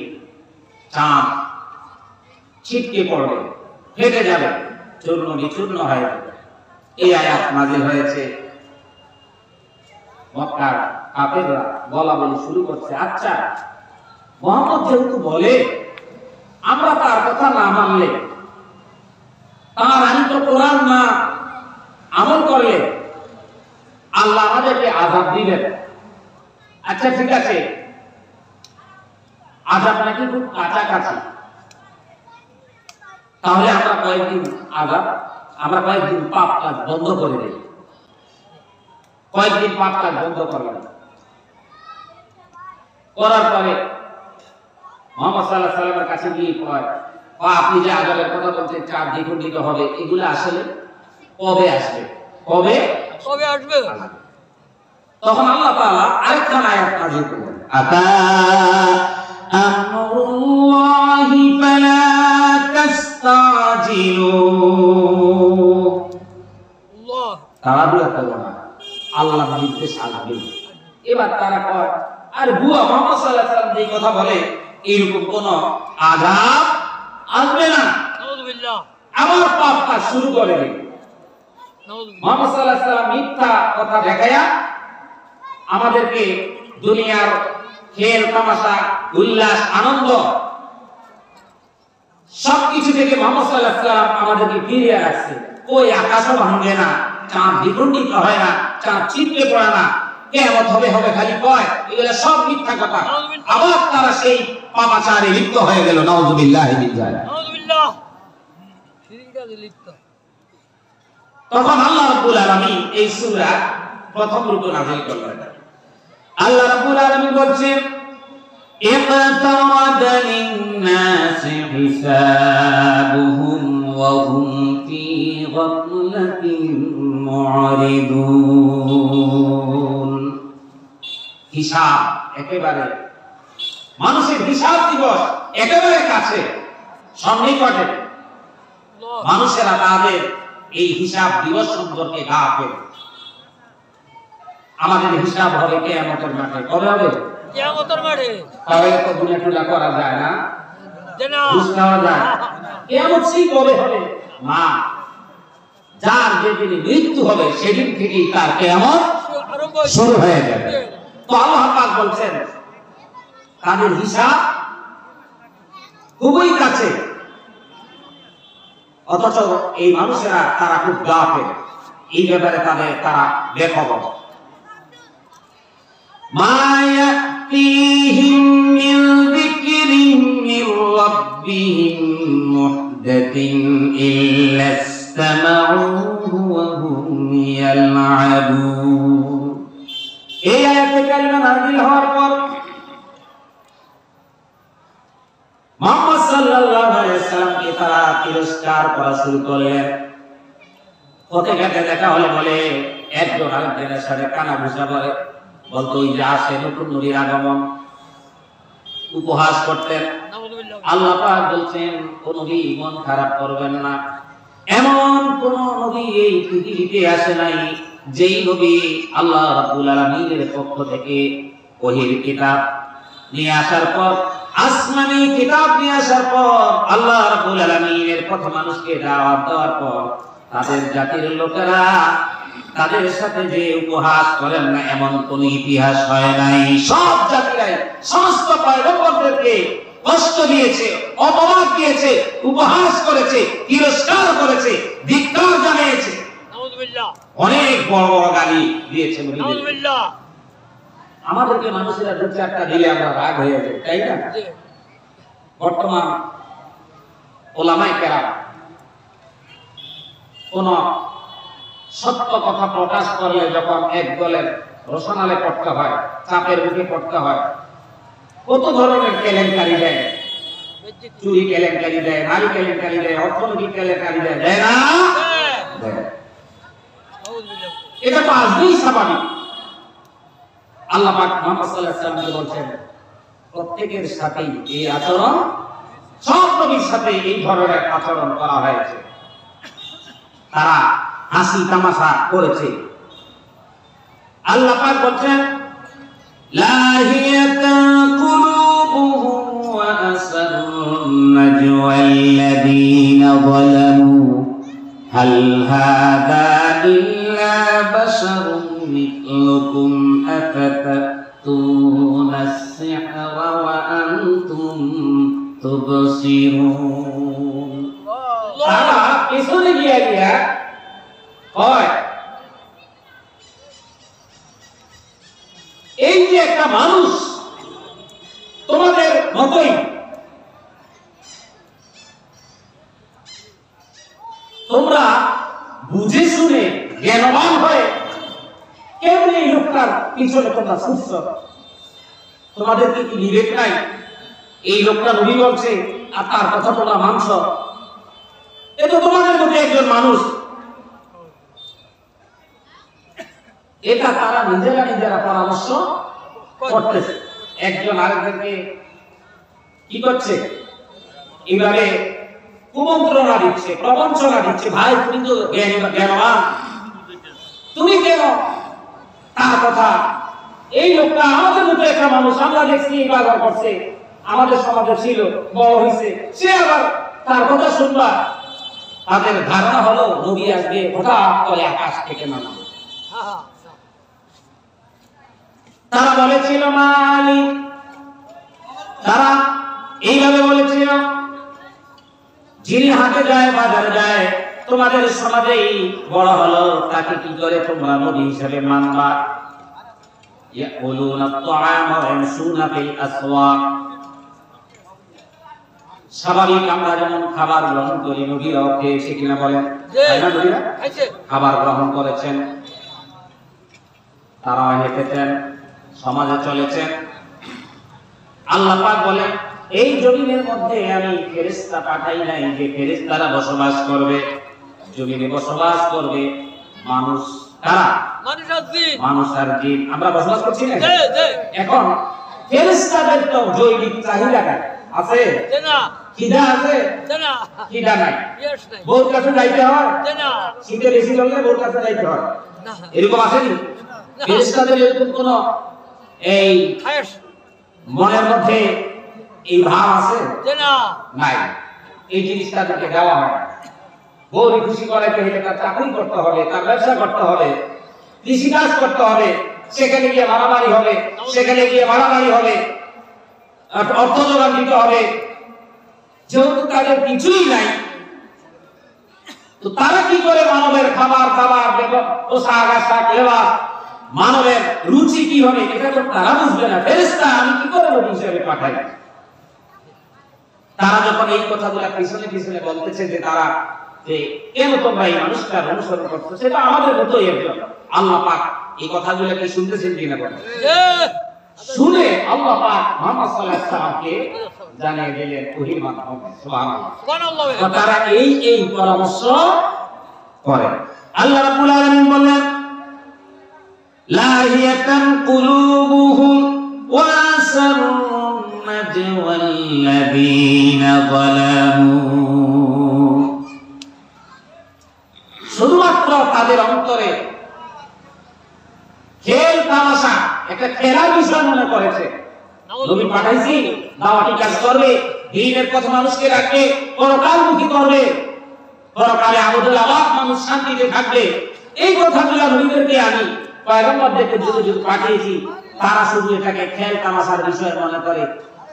চাঁদ ছিটকে পড়বে, ফেটে যাবে, চূর্ণ বিচূর্ণ হয়ে যাবে। এই আয়াত নাযিল হয়েছে। মক্কার কাফেররা বলা বলি শুরু করছে, আচ্ছা মুহাম্মদ যেহেতু বলে আমরা তার কথা না মানলে, তার আনিত কোরআন না আমল করলে আল্লাহ আমাদেরকে আযাব দিবেন। আচ্ছা ঠিক আছে, আযাব নাকি খুব কাছাকাছি, তাহলে আমরা কয়েকদিন পাপ কাজ বন্ধ করে দেই, কয়েকদিন পাপ কাজ বন্ধ করলাম। করার পরে মুহাম্মদ সাল্লাল্লাহু আলাইহি ওয়াসাল্লামের কাছে গিয়ে কয়, আপনি যে আযাবের কথা বলছেন চার দ্বিগুণিত হবে, এগুলো আসলে কবে আসবে? কবে আসবে? তখন আল্লাহ তাআলা আরেকখানা আয়াত নাযিল করলেন, আতা আমরুল্লাহি ফালা তাস্তাজিলু। আল্লাহ তাআলা করলেন, আল্লাহর নির্দেশ আসবে। এবার তারা কয়, আর বুয়া মুহাম্মদ সাল্লাল্লাহু আলাইহি ওয়াসাল্লাম যে কথা বলে এরকম কোন আযাব আসবে না, নাউযুবিল্লাহ। আবার পাপ কাজ শুরু করে দিল। মুহাম্মদ সাল্লাল্লাহু আলাইহি ওয়াসাল্লাম মিথ্যা কথা দেখায়া আমাদেরকে দুনিয়ার খেল তামাশা উল্লাস আনন্দ সবকিছু থেকে মুহাম্মদ সাল্লাল্লাহু আলাইহি ওয়াসাল্লাম আমাদেরকে ফিরিয়ে রাখছে। ওই আকাশও ভাঙবে না, চাঁদ দ্বিখণ্ডিত হয় না, চাঁদ ছিটকে পড়ে না, কিয়ামত হবে খালি কয়, এগুলা সব মিথ্যা কথা। আবার তারা সেই পাপাচারে লিপ্ত হয়ে গেল। নাউযুবিল্লাহ মিন যালিক। নাউযুবিল্লাহ, শিরকে লিপ্ত। তখন আল্লাহ রাব্বুল আলামিন এই সূরা প্রথম রুকু নাযিল করলেন। আল্লাহ রাব্বুল আলামিন বলছেন, ইকতারাবা লিন-নাসি হিসাবুহুম ওয়া হুম ফি গাফলাতিন মু'রিদুন। হিসাব একেবারে, মানুষের হিসাব দিবস একেবারে কাছে, সন্নিকটে। মানুষেরা তাদের এই হিসাব দিবস সম্পর্কে গাফেল। আমাদের হিসাব হবে কিয়ামতের মাঠে। কবে হবে? কিয়ামতের মাঠে। তাহলে তো দুনিয়া টুলা করা যায় না, ঘুষ খাওয়া যায়। কিয়ামত সেই কবে হবে? না, যার যেদিন মৃত্যু হবে সেদিন থেকেই তার কিয়ামত শুরু হয়ে যাবে। তো আল্লাহ পাক বলছেন তাদের হিসাব খুবই কাছে, অথচ এই মানুষেরা তারা খুব গাফেল, এই ব্যাপারে তারা বেখবর। মা ইয়াতিহিম মিন যিকরিন মির রাব্বিহিম মুহদাতিন ইল্লা ইসতামাউহু ওয়া হুম ইয়ালআবুন। এই আয়াতে কারিমা নাযিল হওয়ার পর মুহাম্মদ সাল্লাল্লাহু আলাইহি ওয়াসাল্লামকে তারা তিরস্কার করা শুরু করলেন। পথে ঘাটে দেখা হলে বলে, একজন আরেকজনের সাথে কানাঘুষা করে, বলতো ওই যে আসে নতুন নবীর আগমন, উপহাস করতেন। আল্লাহ পাক বলছেন কোন নবী মন খারাপ করবেন না, এমন কোন নবী এই পৃথিবীতে আসে নাই যেই নবী আল্লাহ রাব্বুল আলামিনের পক্ষ থেকে ওহীর কিতাব নিয়ে আসার পর, আসমানি কিতাব নিয়ে আসার পর, আল্লাহ রাব্বুল আলামিনের পথে মানুষকে দাওয়াত দেওয়ার পর তাদের জাতির লোকেরা তাদের সাথে যে উপহাস করেন না, এমন কোন ইতিহাস হয় নাই। সব জাতিরাই সমস্ত পয়গম্বরদেরকে কষ্ট দিয়েছে, অপমান দিয়েছে, উপহাস করেছে, তিরস্কার করেছে, ধিক্কার জানিয়েছে, অনেক বড় বড় গালি দিয়েছে। আমাদেরকে মানুষেরা দু চারটা দিলে আমরা রাগ হয়ে যাই, তাই না? বর্তমান ওলামায়ে কেরাম কোন সত্য কথা প্রকাশ করলে যখন এক দলের রোশনালে পড়তে হয়, চাপের মুখে পড়তে হয়, কত ধরনের কেলেঙ্কারি দেয়, চুরি কেলেঙ্কারি দেয়, নারী কেলেঙ্কারি দেয়, অর্থনৈতিক কেলেঙ্কারি দেয়, দেয় না? এটা তো আসবেই স্বাভাবিক। আল্লাহ পাক মুহাম্মদ সাল্লাল্লাহু আলাইহি ওয়াসাল্লামকে বলছেন প্রত্যেকের সাথেই এই আচরণ, সব নবীর সাথে এই ধরনের আচরণ করা হয়েছে। তারা হাসি তামাশা করেছে। আল্লাহ পাক বলছেন লাহিয়াতান কুলুবুহুম ওয়া আসরুন নাজওয়াল্লাযীনা যালামু হাল হাদা ইল্লা বাশারুম মিথলুকুম আফাতাতুনাস সিহরা ওয়া আনতুম তুবসিরুন। তারা পেছনে গিয়া হয় এই যে একটা মানুষ তোমাদের মতই, তোমরা বুঝে শুনে জ্ঞানবান হয়ে কেমন এই লোকটার পিছনে তোমরা ছুটছ? তোমাদের কি বিবেক নাই? এই লোকটা নবী বলছে আর তার কথা তোমরা মানছ। এ তো তোমাদের মধ্যে একজন মানুষ। এটা তারা নিজেরা পরামর্শ করতেছে, একজন আরেকজনকে কি করছে, এইভাবে কুমন্ত্রণা দিচ্ছে, প্রবঞ্চনা দিচ্ছে। ভাই তুমি তো জ্ঞানবান, তুমি কেন তার কথা? এই লোকটা আমাদের মতো একটা মানুষ, আমরা দেখছি এই ব্যবহার করছে, আমাদের সমাজে ছিল, বড় হয়েছে, সে আবার তার কথা শুনবা। তাদের ধারণা হলো নবী আসবে হঠাৎ করে আকাশ থেকে নামবে। তারা বলেছিল মালিক, তারা এইভাবে বলেছিল যিনি হাটে যায়, বাজারে যায়, তোমাদের সমাজেই বড় হলো, তাকে কি করে তোমরা নবী হিসেবে মানবা? ইয়াকুলুনা আত-তাআমা ওয়া ইয়ামশুনা ফিল আসওয়াক। স্বাভাবিক আমরা যেমন খাবার গ্রহণ করি, নবীরাও খেয়েছে কিনা বলেন? নবীরা খাবার গ্রহণ করেছেন, তারাও হেঁটেছেন, সমাজে চলেছেন। আল্লাহ পাক বলেন এই জমিনের মধ্যে আমি ফেরেশতা পাঠাই নাই যে ফেরেশতারা বসবাস করবে। জমিনে বসবাস করবে মানুষ। কারা? মানুষ আর জিন। আমরা বসবাস করছি না? এখন ফেরেশতাদের তো জৈবিক চাহিদা আছে, খিদা আছে, খিদা নাই, বোর কাছে যাইতে হয়, শীতে বেশি লাগলে বোর কাছে যাইতে হয়, এরকম আসেনি? ফেরেশতাদের এরকম কোন এই মনের মধ্যে এই ভাব আছে? নাই। এই জিনিসটা তাকে দেওয়া হয়। বউকে খুশি করাইতে হলে তার চাকরি করতে হবে, তার ব্যবসা করতে হবে, কৃষিকাজ করতে হবে, সেখানে গিয়ে মারামারি হবে, সেখানে গিয়ে মারামারি হবে, অর্থ যোগান দিতে হবে। যেহেতু তাদের কিছুই নাই, তো তারা কি করে মানবের খাবার দাবার, পোশাক আশাক, লেবাস, মানবের রুচি কি হবে এটা তো তারা বুঝবে না। ফেরেশতা আমি কি করে নবী হিসেবে পাঠাই? তারা যখন এই কথাগুলো পিছনে পিছনে বলতেছে যে তারা যে কেন তোমরা এই মানুষটার অনুসরণ করছো, সেটা আমাদের মতোই একজন। আল্লাহ পাক এই কথাগুলো কি শুনতেছেন কিনা বলেন? শুনে আল্লাহ পাক মুহাম্মদ সাল্লাল্লাহু আলাইহি ওয়াসাল্লামকে জানিয়ে দিলেন ওহীর মাধ্যমে। সুবহানাল্লাহ। তারা এই পরামর্শ করে। আল্লাহ রাব্বুল আলামিন বলেন লাহিয়াতান কুলুবুহুম ওয়া আসরুন নাজওয়াল্লাযীনা যালামু, শুধুমাত্র তাদের অন্তরে খেল তামাশা একটা খেলার বিষয় মনে করেছে। নবী পাঠাইছি দাওয়াতি কাজ করবে, দ্বীনের কথা মানুষকে রাখবে, পরকালমুখী করবে, পরকালে আমাদের আবাদ মানুষ শান্তিতে থাকবে, এই কথাগুলো নবীদেরকে আমি পয়গম্বরদেরকে যুগে যুগে পাঠিয়েছি। তারা শুধু এটাকে খেল তামাশার বিষয় মনে করে।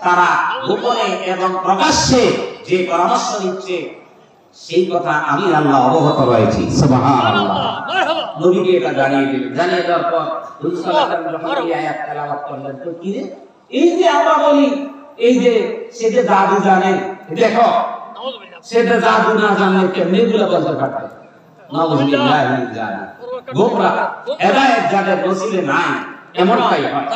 তারা গোপনে এবং প্রকাশ্যে যে পরামর্শ দিচ্ছে সেই কথা আমি আল্লাহ অবগত রয়েছি। সুবহানাল্লাহ। নবীকে এটা জানিয়ে দিলেন। জানিয়ে দেওয়ার পর রাসূল সাল্লাল্লাহু আলাইহি ওয়াসাল্লাম যখন এই আয়াত তেলাওয়াত করলেন, তো কি রে, এই যে আমরা বলি এই যে সে যে জাদু জানে, দেখো সে যে জাদু না জানলে কেমনে এগুলো বলতে পারবে? নাউযুবিল্লাহি মিন যালিক। গোমরাহ হেদায়েত যাদের নসিবে নাই এমনটাই হয়।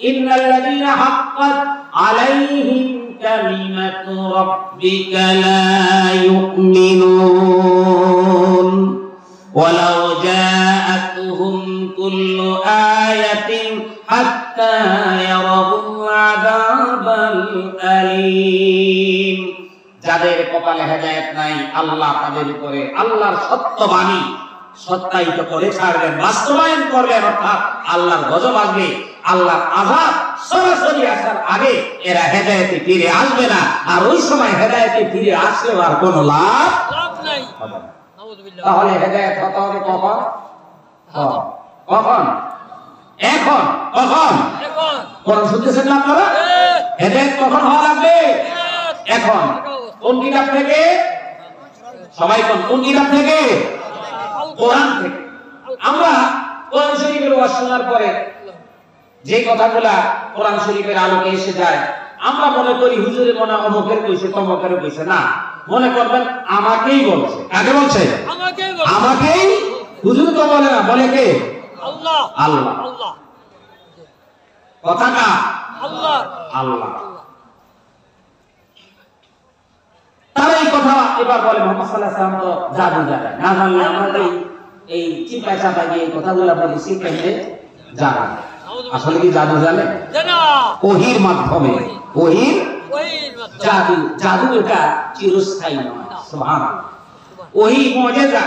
ইন্নাল্লাযীনা হাক্কাত আলাইহিম কালিমাতু রাব্বিকা লা ইউমিনুন ওয়ালাউ জাআতুহুম কুল্লু আয়াতিন হাত্তা ইয়ারাউল আযাবাল আলীম। যাদের কপালে হেদায়েত নাই, আল্লাহ তাদের উপরে আল্লাহর সত্যবাণী সত্যায়িত করে ছাড়বেন, বাস্তবায়ন করবেন, অর্থাৎ আল্লাহর গজব আসবে, আল্লাহর আযাব সরাসরি আসার আগে এরা হেদায়েতে ফিরে আসবে না। আর ওই সময় হেদায়েতে ফিরে আসলেও আর কোনো লাভ নাই। তাহলে হেদায়েত হতে হবে কখন? কখন? এখন। কখন? কোরআন শুনতেছেন না আপনারা? হেদায়েত কখন হওয়া লাগবে? এখন। কোন কিতাব থেকে? সবাই কোন কিতাব থেকে? কোরআন থেকে। আমরা কোরআন শরীফের ওয়াজ শোনার পরে যে কথাগুলা কোরআন শরীফের আলোকে এসে যায়, আমরা মনে করি হুজুরে মনে অমুকের কইছে তমুকের কইছে। না, মনে করবেন আমাকেই বলছে। কাকে বলছে? আমাকেই। হুজুর তো বলে না, বলে কে? আল্লাহ। আল্লাহ। আল্লাহ। কথাটা আল্লাহ। আল্লাহ। তারা এই কথা এবার বলে মুহাম্মদ সাল্লাল্লাহু আলাইহি ওয়াসাল্লাম তো জাদু জানে না, জানলে আমরা এই চিপা চাপা দিয়ে এই কথাগুলো বলি, সে কেমনে জানে? আসলে কি জাদু জানে? ওহীর মাধ্যমে। ওহীর জাদু। জাদু এটা চিরস্থায়ী নয়। সুবহানাল্লাহ। ওহী মুজিজা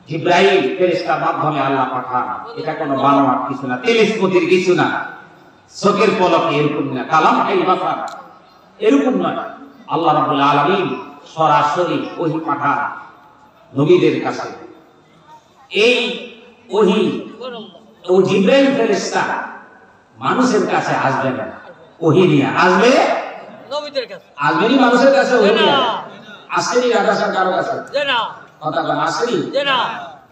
জিবরাইল ফেরেশতার মাধ্যমে আল্লাহ পাঠান। এটা কোনো বানোয়াট কিছু না, টেলিস্কোপের কিছু না, চোখের পলকে এরকম না, কালাম এই বাসার এরকম নয়। আল্লাহ রাব্বুল আলামিন সরাসরি ওহী পাঠান নবীদের কাছে। এই ওহী ও জিবরাইল ফেরেশতা মানুষের কাছে আসবে না, ওহী নিয়ে আসবে নবীদের কাছে। আসবেনি মানুষের কাছে ওহী নিয়ে। আসেনি রাজাসার কারো কাছে? না। কথা বলেন, আসেনি? না।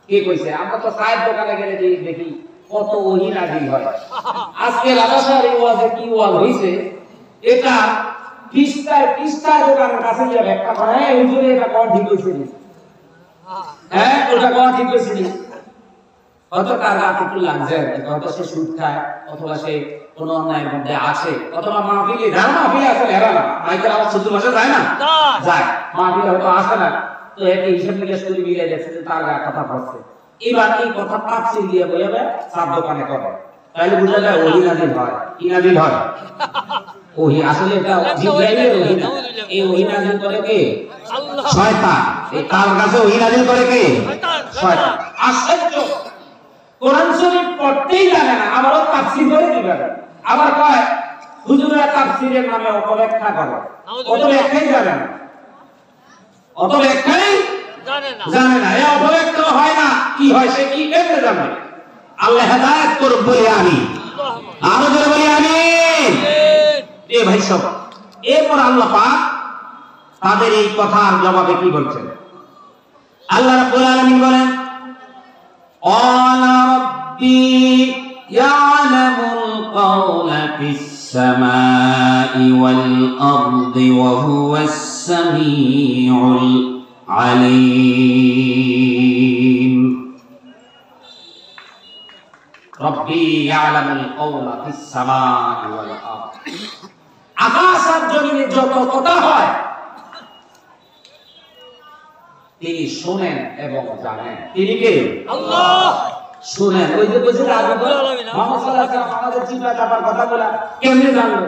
কে কইছে? আমরা তো চায়ের দোকানে গেলে দেখি কত ওহী নাজিল হয়। আজকে রাজাসার এই ওয়াজে কি ওয়াজ হইছে, এটা পৃষ্ঠায় দোকানের কাছে গিয়ে ব্যাখ্যা করে, হ্যাঁ হুজুরে এটা কোন ঠিক হইছে নি, হ্যাঁ ওটা কোন ঠিক হইছে নি। হয়তো তার রাত একটু লাগছে, হয়তো সে সুদ খায়, অথবা সে কোনো অন্যায়ের মধ্যে আছে, অথবা মাহফিলে যারা মাহফিলে আছে এরা না, মাইকের আওয়াজ শুদ্ধ ভাষা যায় না, যায় মাহফিলে হয়তো আসে না, তো একে হিসাব নিকাশ করে মিলিয়ে যাচ্ছে যে তার কথা পড়ছে। এবার এই কথা তাফসীর দিয়ে বইবে সাত দোকানে করে, তাহলে বোঝা যায় ওহী নাজিল হয়। কি নাজিল হয়? ওহী। আসলে এটা জিবরাইলের ওহী না, এই ওহী নাজিল করে কে? আল্লাহ। শয়তান। এই তার কাছে ওহী নাজিল করে কে? শয়তান। আশ্চর্য, কোরআন শরীফ পড়তেই জানে না, আবারও তাফসীর করে দিবেন। আবার কয় হুজুরা তাফসীরের নামে অপব্যাখ্যা করে, অত ব্যাখ্যাই জানে না, অত ব্যাখ্যাই জানে না। এই অপব্যাখ্যা হয় না, কি হয় সে কি কেমনে জানবে? আল্লাহ হেদায়েত করুক বলি আমি, আরো জোরে বলি আমিন। এ ভাই সব, এরপর আল্লাহ পাক তাদের এই কথার জবাবে কি বলছেন? আল্লাহ রাব্বুল আলামিন বলেন, ক্বালা রাব্বি ইয়ালামুল কাওলা ফিস সামাই ওয়াল আরদি ওয়া হুয়াস সামিউল আলীম। রব্বি ইয়ালামুল কাওলা ফিস সামাই ওয়াল আরদি। আকাশ আর জমিনে যত কথা হয় তিনি শুনেন এবং জানেন। তিনি কে? আল্লাহ। শুনেন, ওই যে বলছে মুহাম্মদ সাল্লাল্লাহু আলাইহি ওয়াসাল্লাম আমাদের চিন্তা চাপার কথা বলা কেমনে জানলো?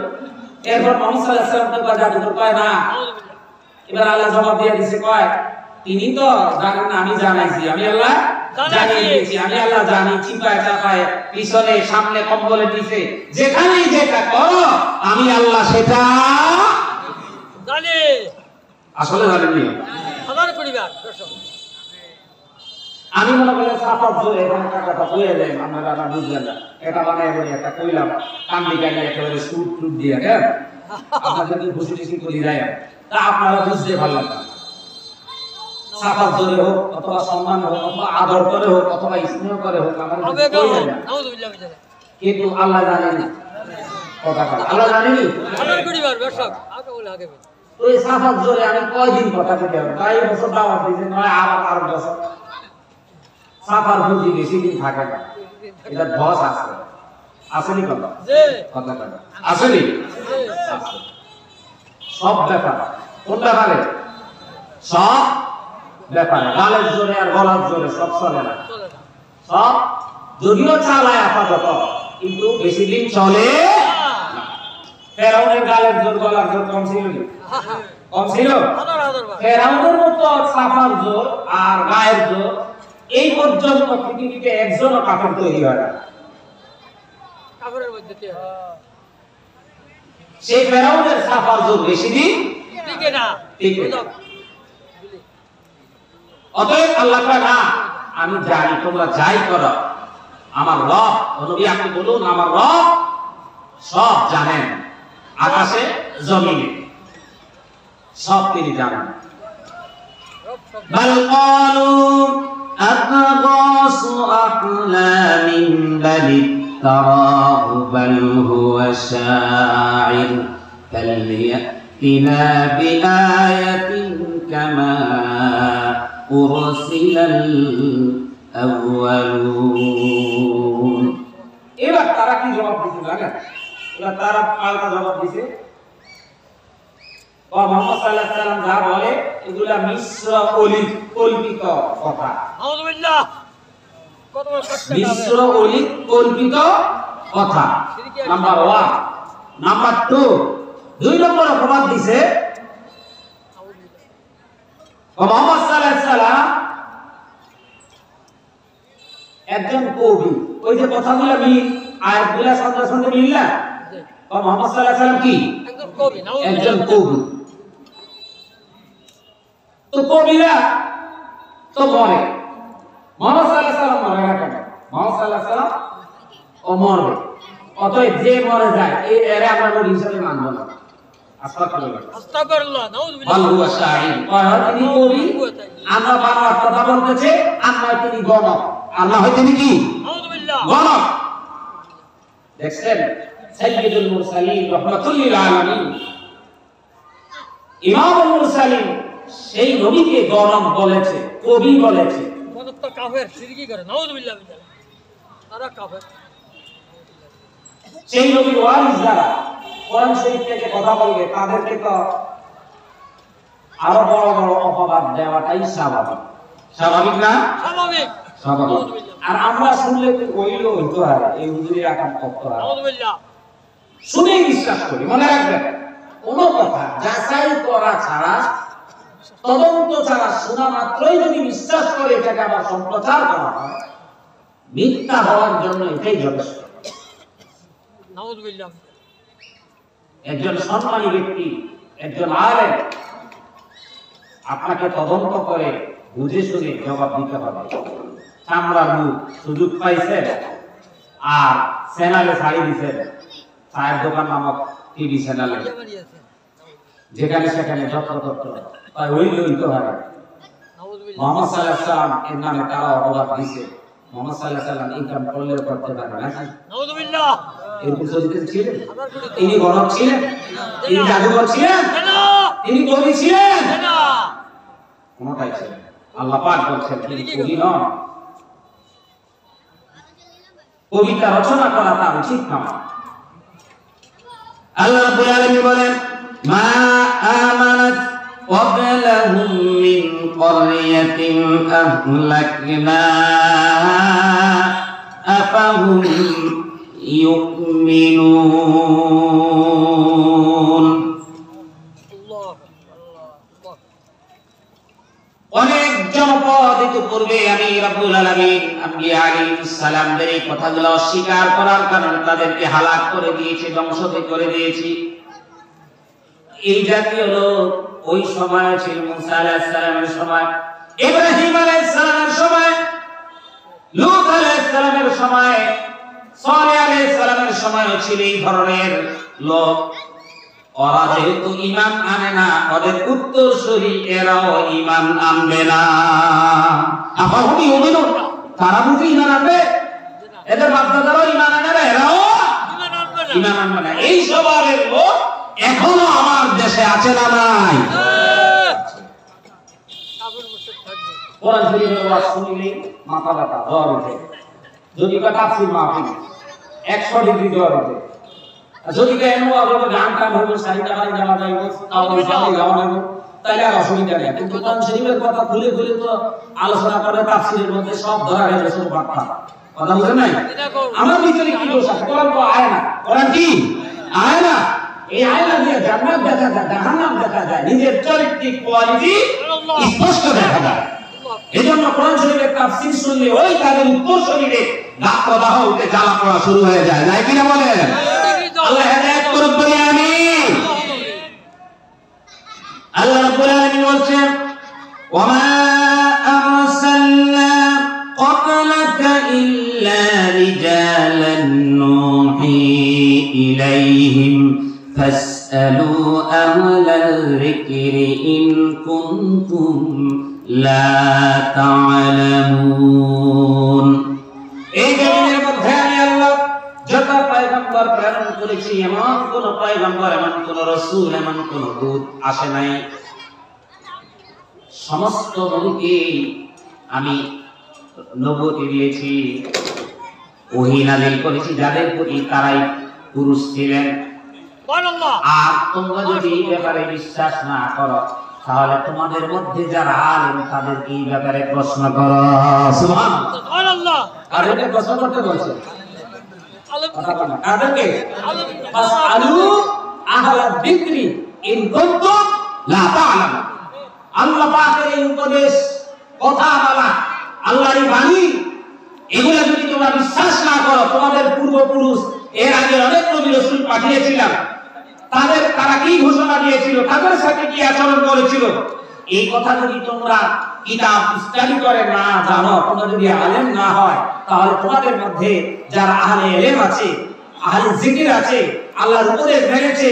এরপর মুহাম্মদ সাল্লাল্লাহু আলাইহি ওয়াসাল্লাম তো জাদুকর কয় না। এবার আল্লাহ জবাব দিয়ে দিছে, কয় তিনি তো জানেন না, আমি জানাইছি, আমি আল্লাহ জানিয়ে দিয়েছি, আমি আল্লাহ জানি, চিন্তায় চাপায় পিছনে সামনে কম্বলে দিছে, যেখানেই যেটা করো আমি আল্লাহ সেটা জানি। আসলে জানেননি। হাজার পরিবার দর্শক আমি মনে করি সাফার জোরে এখানে টাকাটা কইয়া দেন, আপনারা বুঝলেন না, এটা বানায় বলি একটা কইলাম কান্দি কান্দি একেবারে সুট টুট দিয়ে, হ্যাঁ আপনাদের কি খুশি খুশি করি যায়, তা আপনারা বুঝতে পারলেন না। সাফার জোরে হোক অথবা সম্মান হোক অথবা আদর করে হোক অথবা স্নেহ করে হোক হবে গো নাউযুবিল্লাহ বিল্লাহ, কিন্তু আল্লাহ জানেনি কথাটা, আল্লাহ জানেনি। হাজার পরিবার দর্শক আগে বলে আগে বলে ওই সাফার জোরে আমি কয়দিন কথা বলতে হবে, তাই বছর দাওয়াত দিয়েছে, নয় আরো বছর। সাফার বুঝি বেশি দিন থাকে না, এটা ধস আছে, আসেনি কথা, জি কথা কথা আসেনি, আছে। সব ব্যাপার কোন ব্যাপারে, সব ব্যাপারে, গালের জোরে আর গলার জোরে সব চলে না, চলে না। সব যদিও চালায় আপাতত কিন্তু বেশি দিন চলে না। ফেরাউনের গালের জোর গলার জোর কম ছিল না? কম ছিল। হাজার হাজার বার ফেরাউনের মতো সাফার জোর আর গায়ের জোর এই পর্যন্ত পৃথিবীতে একজনও কাফের তৈরি হয় না। কাফেরের মধ্যে দিয়ে সেই ফেরাউনের সাফার জোর বেশি দিন ঠিক না, ঠিক না। অতএব আল্লাহ কয় না, আমি জানি তোমরা যাই করো, আমার রব, নবী আপনি বলুন আমার রব সব জানেন, আকাশে জমিনে সব তিনি জানেন। بل قالوا أضغاث أحلام بل افتراه بل هو شاعر فليأتنا بآية كما أرسل الأولون। এবার তারা কি জবাব দিছে জানেন? এবার তারা পাল্টা জবাব দিছে, মুহাম্মদ সাল্লাল্লাহু আলাইহি ওয়াসাল্লাম যা বলে এগুলা মিশ্র কল্পিত কথা, নাউযুবিল্লাহ কত বড় কষ্ট মিশ্র কল্পিত কথা। নাম্বার 1। নাম্বার 2, 2 নম্বর অপবাদ দিছে মুহাম্মদ সাল্লাল্লাহু আলাইহি ওয়াসাল্লাম একজন কবি। ওই যে কথাগুলো মিল আয়াতগুলো সঙ্গে সঙ্গে মিল না, মুহাম্মদ সাল্লাল্লাহু আলাইহি ওয়াসাল্লাম কি একজন কবি, একজন কবি। তো কবিরা তো মরে, মুহাম্মদ সাল্লাল্লাহু আলাইহি ওয়াসাল্লাম মরে না কেন? মুহাম্মদ সাল্লাল্লাহু আলাইহি ওয়াসাল্লাম ও মরবে, অতএব যে মরে যায় এর আমরা নবী হিসেবে মানব না। আস্তাগফিরুল্লাহ নাউযুবিল্লাহ বল হুয়া শাইর, তিনি কবি, আমরা বাংলা কথা বলতেছে, আমরা তিনি গণক, আল্লাহ হয় তিনি কি নাউযুবিল্লাহ গণক। দেখছেন সাইয়্যিদুল মুরসালিন রাহমাতুল লিল আলামিন, ইমামুল মুরসালিন সেই নবীকে গণক বলেছে, কবি বলেছে। মনত তো কাফের শিরকি করে, নাউযুবিল্লাহ বিল্লাহ, তারা কাফের। সেই নবীর ওয়ারিস যারা কোরআন শরীফ থেকে কথা বলবে তাদেরকে তো আরো বড় বড় অপবাদ দেওয়াটাই স্বাভাবিক, স্বাভাবিক না? স্বাভাবিক স্বাভাবিক। আর আমরা শুনলে কইল হইতো আর এই হুজুরের আকাম কত আর নাউযুবিল্লাহ শুনেই বিশ্বাস করি। মনে রাখবেন, কোন কথা যাচাই করা ছাড়া, তদন্ত ছাড়া শোনা মাত্রই যদি বিশ্বাস করে এটাকে আবার সম্প্রচার করা হয়, মিথ্যা হওয়ার জন্য এটাই যথেষ্ট। নাউযুবিল্লাহ একজন সম্মানী ব্যক্তি, একজন আলেম আপনাকে তদন্ত করে বুঝে শুনে জবাব দিতে হবে। চামড়ার মুখ সুযোগ পাইছেন আর চ্যানেলে ছাড়ি দিচ্ছেন, চায়ের দোকান নামক টিভি চ্যানেলে, যেখানে সেখানে যত্রতত্র তাই ওই হইতে হবে। মুহাম্মদ সাল্লাল্লাহু আলাইহি ওয়াসাল্লাম এর নামে তারা অপবাদ দিছে, মুহাম্মদ সাল্লাল্লাহু আলাইহি ওয়াসাল্লাম ইনকাম করলেও করতে পারে না। নাউযুবিল্লাহ এরকম চরিত্র ছিলেন? তিনি গণক ছিলেন? তিনি জাদুকর ছিলেন? তিনি কবি ছিলেন? কোনটাই ছিলেন? আল্লাহ পাক বলছেন তিনি কবি নন। কবিতা রচনা করা তার উচিত নয়। আল্লাহ রাব্বুল আলামিন বলেন, মা আমানাত ক্বাবলাহুম মিন ক্বরয়াতিন আহলাকনাহা أفهم يؤمنون অনেক জনপদ ইতিপূর্বে আমি রব্বুল আলামিন আম্বিয়া আলাইহিস সালামদের এই কথাগুলো অস্বীকার করার কারণে তাদেরকে হালাক করে দিয়েছি, ধ্বংস করে দিয়েছি। এই জাতীয় লোক ওই সময় ছিল মুসা আলাইহিস সালামের সময়, ইব্রাহিম আলাইহিস সালামের সময়, লূত আলাইহিস সালামের সময়, সালেহ আলাইহিস সালামের সময়ও ছিল এই ধরনের লোক। ওরা যেহেতু ঈমান আনে না, ওদের উত্তরসূরি এরাও ঈমান আনবে না। আফাহুম ইউমিনুন, তারা বুঝি ঈমান আনবে? এদের বাপ-দাদারাও ঈমান আনে না, এরাও ঈমান আনবে না। এই স্বভাবের লোক এখনো আমার দেশে আছে না নাই? কোরআন শরীফের ওয়াজ শুনলেই মাথা ব্যথা, জ্বর ওঠে। যদি তাফসীর মাহফিল 100 ডিগ্রি জ্বর ওঠে। যদি কেন আবার গান টান হইব, সারিটা বাড়ি যাওয়া যাইব, আওয়াজ সাথে গাওয়া যাইব, তাহলে আর অসুবিধা নেই। কিন্তু কোরআন শরীফের কথা খুলে খুলে তো আলোচনা করে তাফসীরের মধ্যে সব ধরা গেছে, সব ব্যাখ্যা। কথা বুঝেন নাই? আমার ভিতরে কি দোষ আছে? কোরআন তো আয় না। কোরআন কি আয় না? এই আয়না দিয়ে জান্নাত দেখা যায়, জাহান্নাম দেখা যায়, নিজের চরিত্রিক কোয়ালিটি স্পষ্ট দেখা যায়। এজন্য কোরআন শরীফের তাফসীর শুনলে ওই তাদের উত্তর শরীরে দাঁত প্রদাহ উঠে জ্বালা পড়া শুরু হয়ে যায়। যাই কিনা বলেন? আল্লাহ হেদায়েত করুক বলি আমিন। আল্লাহ রাব্বুল আলামিন বলছেন, ওয়ামা আরসালনা ক্বাবলাকা ইল্লা রিজালান নূহি ইলাইহিম ফাসআলু আহলাল যিকরি ইন কুনতুম লা তা'লামুন। এই জমিনের মধ্যে আমি আল্লাহ যত পয়গম্বর প্রেরণ করেছি, এমন কোন পয়গম্বর, এমন কোন রাসূল, এমন কোন দূত আসে নাই। সমস্ত নবীকে আমি নবুয়ত দিয়েছি, ওহী নাযিল করেছি যাদের প্রতি তারাই পুরুষ ছিলেন। আর তোমরা যদি এই ব্যাপারে বিশ্বাস না করো, তাহলে তোমাদের মধ্যে যারা আলেম তাদের এই ব্যাপারে প্রশ্ন করো। সুবহানাল্লাহ। আর এটা প্রশ্ন করতে বলছে কাদেরকে? ফাসআলু আহলাল যিকরি ইন কুনতুম লা তা'লামুন। আল্লাহ পাকের এই উপদেশ, কথা বলা, আল্লাহর এই বাণী, এগুলা যদি তোমরা বিশ্বাস না করো, তোমাদের পূর্বপুরুষ এর আগে অনেক নবী রাসূল পাঠিয়েছিলাম, তারা কি ঘোষণা দিয়েছিল, তাদের সাথে কি আচরণ করেছিল, এই কথা যদি তোমরা কিতাব স্টাডি করে না জানো, তোমরা যদি আলেম না হয়, তাহলে তোমাদের মধ্যে যারা আহলে ইলম আছে, আহলে জিকির আছে, আল্লাহর উপদেশ মেনেছে,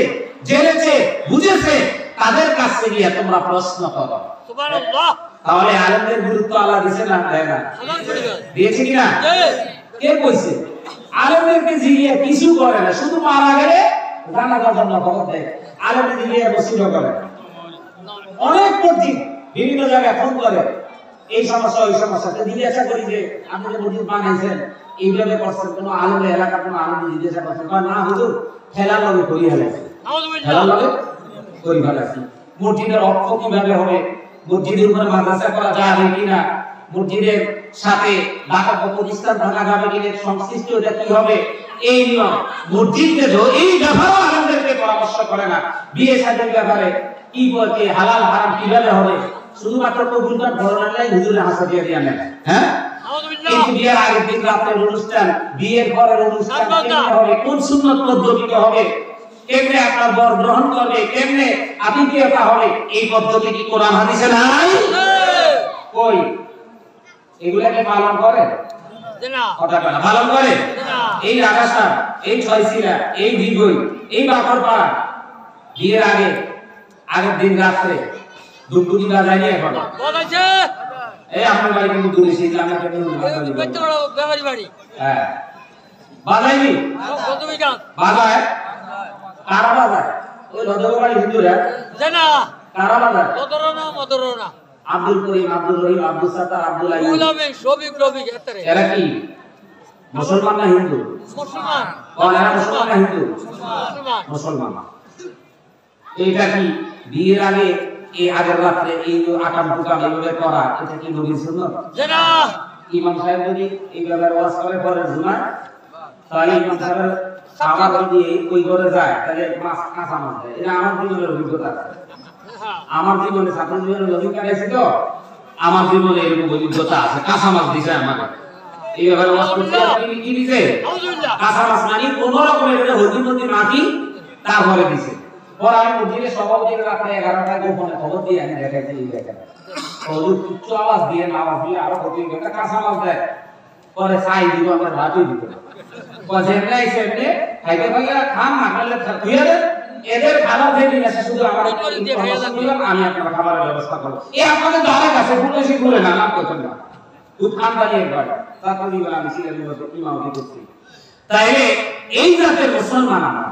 জেনেছে, বুঝেছে, তাদের কাছে গিয়ে তোমরা প্রশ্ন করো। সুবহানাল্লাহ। তাহলে আলেমদের গুরুত্ব আল্লাহ দিয়েছে না দেয় না? দিয়েছে কিনা? কে কইছে? আলেমদেরকে জিগিয়ে কিছু করে না, শুধু মারা গেলে জানাজার জন্য খবর দেয়, আলেমদের জিগিয়ে বসিত করে। অনেক মসজিদ বিভিন্ন জায়গায় ফোন করে, এই সমস্যা ওই সমস্যাতে জিজ্ঞাসা করি যে আপনি যে মসজিদ বানাইছেন এইভাবে করছেন, কোনো আলেমের এলাকা কোনো আলেম জিজ্ঞাসা করছেন? না হুজুর, খেলার লগে করি ফেলেছে, খেলার লগে করি ফেলেছে। মসজিদের অর্থ কিভাবে হবে, মসজিদের উপরে মাদ্রাসা করা যাবে কিনা, মসজিদের সাথে ঢাকা প্রতিষ্ঠান থাকা যাবে কিনা, সংশ্লিষ্ট এটা কি হবে, এই নিয়ম মসজিদে এই ব্যাপারে আলেমদেরকে পরামর্শ করে না। বিয়ে শাদীর ব্যাপারে কি বলতে, হালাল হারাম কিভাবে হবে, শুধুমাত্র কবুলকার ধরনের লাই হুজুরের হাসা দিয়ে দিয়ে নেয়। হ্যাঁ, কিন্তু বিয়ের আগের দিন রাতের অনুষ্ঠান, বিয়ের পরের অনুষ্ঠান কেমনে হবে, কোন সুন্নত পদ্ধতিতে হবে, কেমনে আপনার বর গ্রহণ করবে, কেমনে আতিথেয়তা হবে, এই পদ্ধতি কি কোরআন হাদিসে নাই? কই এগুলাকে পালন করে না? কথা বলা পালন করে না। এই রাগাসা, এই ছয়সিরা, এই দিগই, এই বাকরপাড়া বিয়ের আগের দিন রাত্রে দুপুরি বাজাই নিয়ে এখন বাজাইছে। এই আপনার বাড়ি কিন্তু দূরে, সেই গ্রামে একটা ব্যবহারী বাড়ি। হ্যাঁ, বাজাইনি কত বিঘা বাজায়, কারা বাজায়? ওই রদবের বাড়ি হিন্দুরা জানা, কারা বাজায়? মদরনা আব্দুল করিম, আব্দুল রহিম, আব্দুল সাত্তার, আব্দুল আইয়ুব, উলামে শফিক রবি, এরা কি মুসলমান না হিন্দু? মুসলমান। এরা মুসলমান না হিন্দু? মুসলমান। এইটা কি বিয়ের আগে, এই আগের রাত্রে এই আকাম টুকাম এভাবে করা, এটা কি নবীর সুন্নাত? ইমাম সাহেব যদি এই ব্যাপারে ওয়াজ করে পরে জুমায়, তাহলে ইমাম সাহেবের খাবার যদি ওই করে যায় তাহলে মাছ কাঁচা মাছ দেয়। এটা আমার জীবনের অভিজ্ঞতা, আমার জীবনে ছাত্র জীবনের অভিজ্ঞতা আছে, তো আমার জীবনে এরকম অভিজ্ঞতা আছে। কাঁচা মাছ দিছে আমার এই ব্যাপারে ওয়াজ করতে, কি দিছে? কাঁচা মাছ মানে কোনো রকমের এটা হলদি মন্দি মাটি তারপরে দিছে। পরে আমি মসজিদে সভাপতি রাতে 11টায় গোপনে খবর দিয়ে আমি দেখাইছি, এই দেখেন উচ্চ আওয়াজ দিয়ে আওয়াজ দিয়ে আরো প্রতি ঘন্টা কাঁচা মাছ দেয়। পরে চাই দিব, আমরা ভাতই দিব যেমনি সেমনি খাইতে পারলে খান, না করলে ধুয়ে দেন। এদের খাবার যে দিন আছে শুধু আমার আমি আপনার খাবারের ব্যবস্থা করবো। এই আপনাদের দ্বারা কাছে পুরো সে ঘুরে না লাভ করতেন না, খুব খানদানি একবার তারপর আমি সিরিয়াল ইমামতি করছি। তাইলে এই জাতের মুসলমান আমরা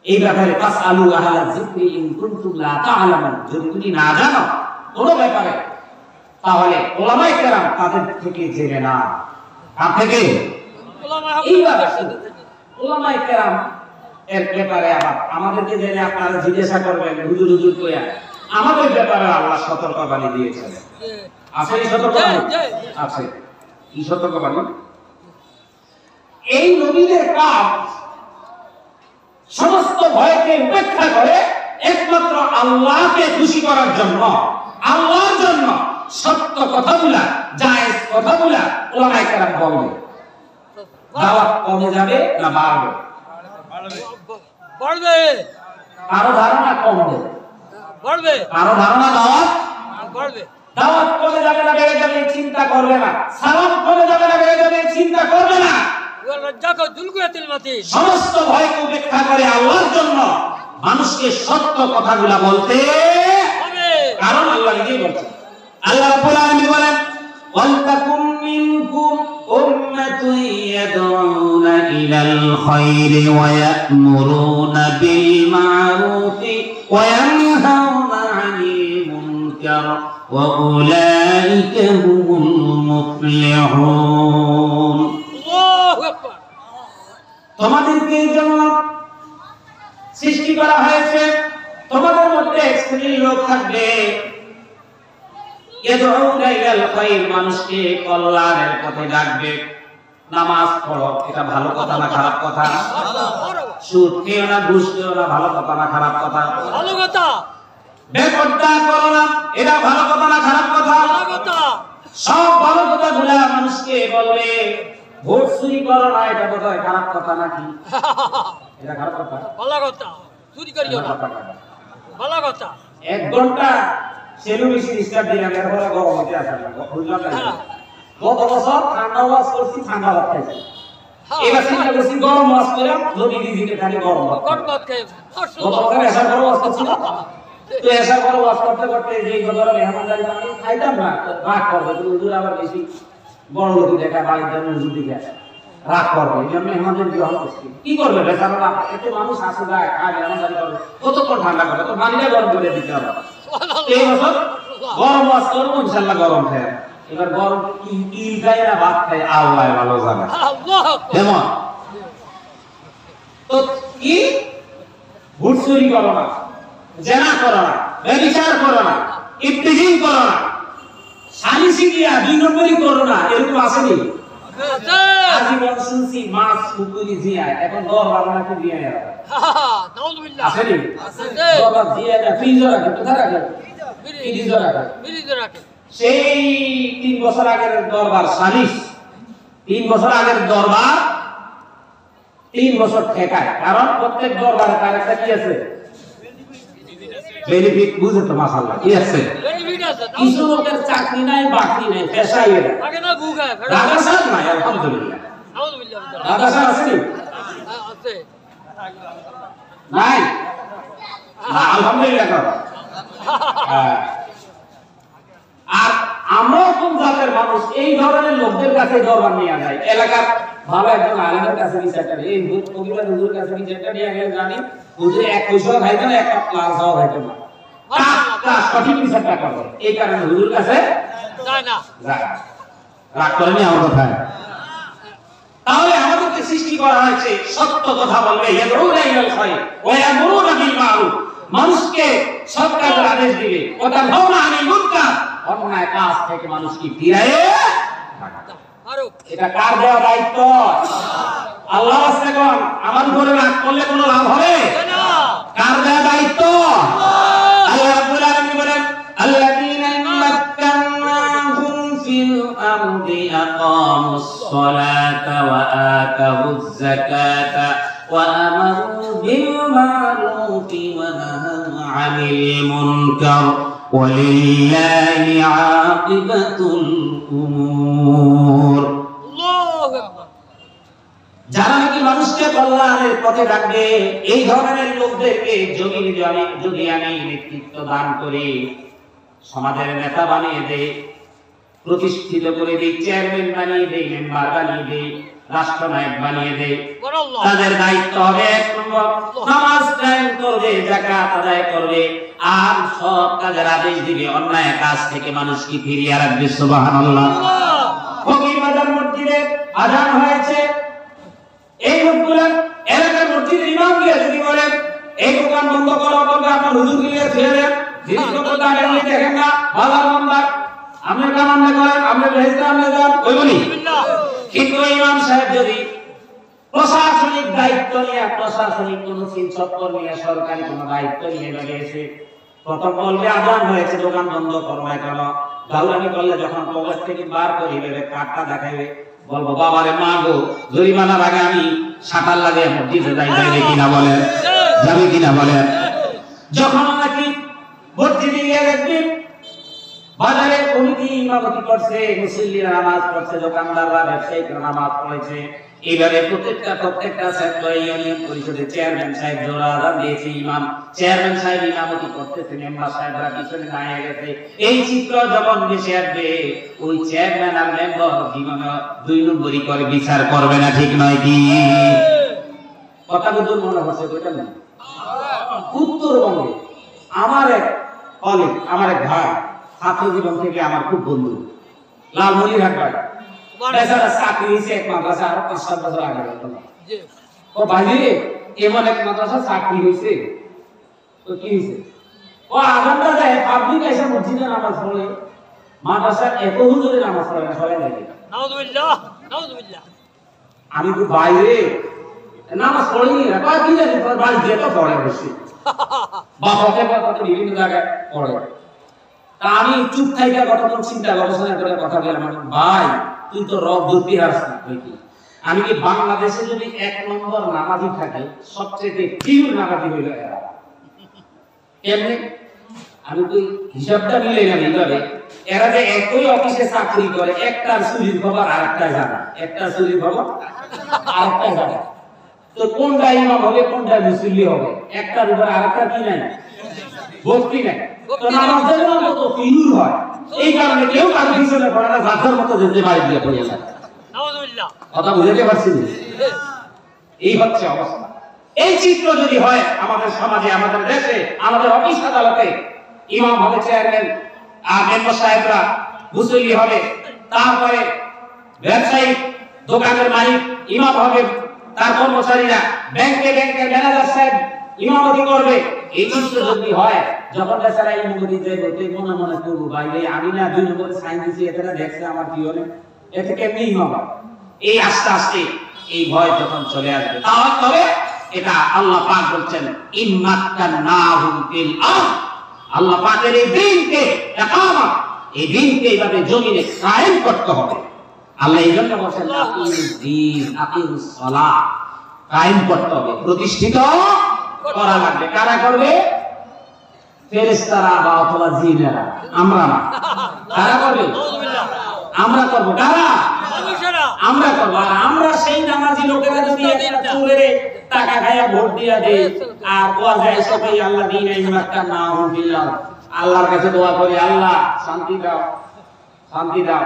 এই ব্যাপারে ফাসআলু আহলা যিকরি ইন কুনতুম লা তা'লামুন, যদি তুমি না জানো কোনো ব্যাপারে তাহলে উলামায়ে কেরাম তাদের থেকে জেনে না। কার থেকে? উলামায়ে কেরাম এর ব্যাপারে আবার আমাদেরকে জেনে আপনারা জিজ্ঞাসা করবেন হুজুর হুজুর কইয়া, আমাদের ব্যাপারে আল্লাহ সতর্কবাণী দিয়েছেন। আছে এই সতর্কবাণী? আছে। কি সতর্কবাণী? এই নবীদের কাজ সমস্ত ভয়কে উপেক্ষা করে একমাত্র আল্লাহকে খুশি করার জন্য, আল্লাহর জন্য সত্য কথাগুলা, জায়েজ কথাগুলা উলামায়ে কেরাম বলবে। দাওয়াত কমে যাবে না বাড়বে? বাড়বে। কারো ধারণা কমবে? বাড়বে। কারো ধারণা দাওয়াত বাড়বে। দাওয়াত কমে যাবে না বেড়ে যাবে চিন্তা করবে না, সালাম কমে যাবে না বেড়ে যাবে চিন্তা করবে না। সমস্ত ভয়কে উপেক্ষা করে আল্লাহর জন্য মানুষকে সত্য কথাগুলা বলতে হবে, কারণ আল্লাহ নিজেই বলছেন। আল্লাহ রাব্বুল আলামিন বলেন ওয়ালতাকুম মিনকুম উম্মাতুন ইয়াদউনা ইলাল খায়রি ওয়া ইয়া'মুরুনা বিল মা'রুফি ওয়া ইয়ানহাউনা আনিল মুনকার ওয়া উলাইকা হুমুল মুফলিহুন। আল্লাহু আকবার। তোমাদেরকে এই জন্য সৃষ্টি করা হয়েছে, তোমাদের মধ্যে এক শ্রেণীর লোক থাকবে ইয়াদউনা ইলাল খায়র, মানুষকে কল্যাণের পথে ডাকবে। নামাজ পড়ো, এটা ভালো কথা না খারাপ কথা? সুদ খেও না, ঘুষ খেও না, ভালো কথা না খারাপ কথা? ভালো কথা। বেপরদা করো না, এটা ভালো কথা না খারাপ কথা? ভালো কথা। সব ভালো কথাগুলা মানুষকে বলবে। ভোট চুরি করো না, এটা বোধহয় খারাপ কথা নাকি? এটা খারাপ কথা? ভালো কথা। চুরি করিও না, ভালো কথা। 1 ঘন্টা সেলু মেশিন স্টার্ট দিলাম, এরপরে গরম হতে আসে না, বুঝলাম না। গত বছর ঠান্ডা ওয়াশ করছি, ঠান্ডা ভাত খাইছি। এবার চিন্তা করছি গরম ওয়াশ করে নদী দিদিকে খালি গরম ভাত। গরম ভাত খাই। গত বছর এসার পরে ওয়াশ করছি না, তো এসার পরে ওয়াশ করতে করতে যে গতরে মেহমানদারি আমি খাইতাম না, রাগ করবে তো হুজুর আবার বেশি বড় লোক দেখা বাড়িতে হুজুর দিকে রাগ করবে, এই জন্য মেহমানদের গ্রহণ করছি। কি করবে বেচারা, একটু মানুষ আসে যায় খায় মেহমানদারি করবে, কতক্ষণ ঠান্ডা করবে, তো পানিটা গরম করে দিতে হবে। এই বছর গরম ওয়াশ করবো, ইনশাল্লাহ গরম খায়। এবার গরম কি খাই না ভাত খাই আল্লাহ ভালো জানে। যেমন তো কি ভোট চুরি করো না, জেনা করো না, ব্যভিচার করো না, ইফতিজিং করো না, সালিসি দিয়া 2 নম্বরই করো না, এরকম আসেনি? আজীবন শুনছি মাছ পুকুরি জিয়ায়, এখন দরবার নাকি দিয়ে নাউযুবিল্লাহ। আসেনি? দরবার দিয়ে ফ্রিজে রাখে, কোথায় রাখে? ফ্রিজে রাখে। ফ্রিজে রাখে। সেই 3 বছর আগের দরবার সালিশ, 3 বছর আগের দরবার 3 বছর ঠেকায়, কারণ প্রত্যেক দরবারে তার একটা কি আছে? বেনিফিট। বুঝে তো মাশাআল্লাহ কি আছে? বেনিফিট আছে। কিছু লোকের চাকরি নাই, বাকরি নাই, পেশাই এরা। আগে না গুগায়। রাজা সাহেব নাই, আলহামদুলিল্লাহ। নাউযুবিল্লাহ। রাজা সাহেব আছে? আছে। নাই না, আলহামদুলিল্লাহ করো। হ্যাঁ। আর আমরা কোন জাতের মানুষ এই ধরনের লোকদের কাছে দরবার নিয়ে যায়, এলাকার ভালো একজন আলেমের কাছে বিচারটা, এই কবিরা হুজুরের কাছে বিচারটা নিয়ে গেলে জানি হুজুর 1 পয়সাও খাইবে না, একটা প্লাস হওয়া খাইবে না, তা সঠিক বিচারটা করবে। এই কারণে হুজুর কাছে যায় না, যায়। রাগ করেনি আমার কথায়? তাহলে আমাদেরকে সৃষ্টি করা হয়েছে সত্য কথা বলবে, ইয়াদউনা ইলাল খায়র ওয়া ইয়ামুরুনা বিল মা'রুফ, মানুষকে সৎ কাজের আদেশ দিবে, ওয়া তানহাউনা আনিল মুনকার, অন্যায় কাজ থেকে মানুষকে ফিরিয়ে আরো এটা কার দেওয়া দায়িত্ব? আল্লাহ আসতে কোন আমার উপরে রাগ করলে কোনো লাভ হবে? না কার দেওয়া দায়িত্ব? আল্লাহ রাব্বুল আলামিন বলেন আল্লাযীনা মাক্কানাহুম ফিল আরদি আকামুস সালাতা ওয়া আতাউয যাকাতা ওয়া আমারু বিল মা'রুফি ওয়া নাহাউ আনিল মুনকার ওয়ালিল্লাহি আকিবাতুল উমুর। আল্লাহু আকবার। যারা নাকি মানুষকে কল্যাণের পথে ডাকবে, এই ধরনের লোকদেরকে যদি আমি নেতৃত্ব দান করি, সমাজের নেতা বানিয়ে দেই, প্রতিষ্ঠিত করে দিই, চেয়ারম্যান বানিয়ে দেই, মেম্বার বানিয়ে দেই, রাষ্ট্রনায়ক বানিয়ে দেই, তাদের দায়িত্ব হবে এক নম্বর নামাজ কায়েম করবে, যাকাত আদায় করবে, আর সৎ কাজের আদেশ দিবে, অন্যায় কাজ থেকে মানুষকে ফিরিয়ে রাখবে। সুবহানাল্লাহ। ফকির বাজার মসজিদে আযান হয়েছে, এই লোকগুলো এলাকার মসজিদের ইমাম গিয়ে যদি বলেন এই দোকান বন্ধ করো, বলবে আপনার হুজুর গিয়ে ছেড়ে দেন, জিনিসপত্র দাঁড়িয়ে নিয়ে দেখেন না, বাজার বন্ধ, আপনি কামান্ডে করেন, আপনি বেহেশতে আপনি যান, ওই বলি। কিন্তু ইমাম সাহেব যদি প্রশাসনিক দায়িত্ব নিয়ে, প্রশাসনিক কোন চিন্তাচক্র নিয়ে, সরকারি কোন দায়িত্ব নিয়ে বেরিয়েছে, প্রথম বলবে আযান হয়েছে, দোকান বন্ধ করো না কেন, গাউরানি করলে যখন পকেট থেকে বার করে দেবে, কার্ডটা দেখাবে, বলবো বাবারে মা গো, জরিমানার আগে আমি শাটার লাগিয়ে মসজিদে যাইবে কিনা বলেন, যাবে কিনা বলেন। যখন নাকি মসজিদে গিয়ে দেখবেন বাজারে কমিটি ইমামতি করছে, মুসল্লিরা নামাজ পড়ছে, দোকানদাররা ব্যবসায়ীরা নামাজ পড়েছে, এবারে প্রত্যেকটা ছাত্র ইউনিয়ন পরিষদের চেয়ারম্যান সাহেব জোড়া আযান দিয়েছে, ইমাম চেয়ারম্যান সাহেব ইমামতি করতেছে, মেম্বার সাহেবরা পিছনে দাঁড়িয়ে গেছে। এই চিত্র যখন দেশে আসবে, ওই চেয়ারম্যান আর মেম্বার জীবনে 2 নম্বরই করে বিচার করবে না, ঠিক নয় কি? কথা বুঝুন, মনে হচ্ছে ওইটা না। উত্তরবঙ্গে আমার এক কলিগ, আমার এক ভাই, ছাত্র জীবন থেকে আমার খুব বন্ধু, লালমনিরহাট বাড়ি, বেচারা চাকরি হয়েছে এক মাদ্রাসা, আরো 5-7 বছর আগে। ও ভাই এমন এক মাদ্রাসা চাকরি হয়েছে, তো কি হয়েছে, ও আজানটা দেয়, পাবলিক এসে মসজিদে নামাজ পড়ে, মাদ্রাসার এত হুজুরে নামাজ পড়ে না, সবাই লাগে। নাউযুবিল্লাহ নাউযুবিল্লাহ। আমি তো বাইরে নামাজ পড়িনি না, কি জানি তোর বাড়ি যেতে পড়ে বেশি, বা হতে পারে বিভিন্ন জায়গায় পড়ে। তা আমি চুপ থাইকা কতক্ষণ চিন্তা গবেষণা করে কথা বললাম, ভাই তুই তো রব ধরতে হাস না, আমি কি বাংলাদেশে যদি 1 নম্বর নামাজি থাকে, সবচেয়ে প্রিয় নামাজি হইল এরা। এমনি আমি তো হিসাবটা মিলাইলাম এইভাবে, এরা যে একই অফিসে চাকরি করে, একটা চুরির খবর আরেকটা জানা, একটা চুরির খবর আরেকটা জানা, তো কোনটা ইমাম হবে, কোনটা মুসল্লি হবে, একটার উপর আরেকটা কি নাই, ভক্তি নাই। তো নামাজের মতো ফিউর হয়, এই কারণে কেউ কার পিছনে পড়ে না, জাতার মতো যেতে বাড়ি দিয়ে পড়ে যায়। নাউযুবিল্লাহ। কথা বুঝাতে পারছি না? এই হচ্ছে অবস্থা। এই চিত্র যদি হয় আমাদের সমাজে, আমাদের দেশে, আমাদের অফিস আদালতে, ইমাম হবে চেয়ারম্যান, আর মেম্বার সাহেবরা মুসল্লি হবে, তারপরে ব্যবসায়ী দোকানের মালিক ইমাম হবে, তার কর্মচারীরা ব্যাংকের ম্যানেজার সাহেব ইমামতি করবে। এই চিত্র যদি হয়, যখন বেচারা ইমামতি দেবে, মনে মনে করবো ভাই আমি না 2 নম্বরে সাইন দিয়েছি, এতে না দেখছে আমার কি হলে, এতে কেমনি ইমাম। এই আস্তে আস্তে এই ভয় যখন চলে আসবে, তবে এটা আল্লাহ পাক বলছেন ইম্মাক্কান্নাহুম ফিল আরদ, আল্লাহ পাকের এই দ্বীনকে ইকামত, এই দ্বীনকে এইভাবে জমিনে কায়েম করতে হবে। আল্লাহ এই জন্য বলেন আকিমুস সালাহ, কায়েম করতে হবে, প্রতিষ্ঠিত করা লাগবে। কারা করবে? ফেরেশতারা বা অথবা জিনেরা, আমরা না। কারা করবে? আমরা করব। কারা? আমরা করব। আর আমরা সেই নামাজি লোকেরা যদি একটা চোরে টাকা খায়া ভোট দিয়া দেই, আর ওয়াজ এসে কই আল্লাহ দিনে ইমাক্কান্নাহুম ফিল আরদ, আল্লাহর কাছে দোয়া করি, আল্লাহ শান্তি দাও, শান্তি দাও।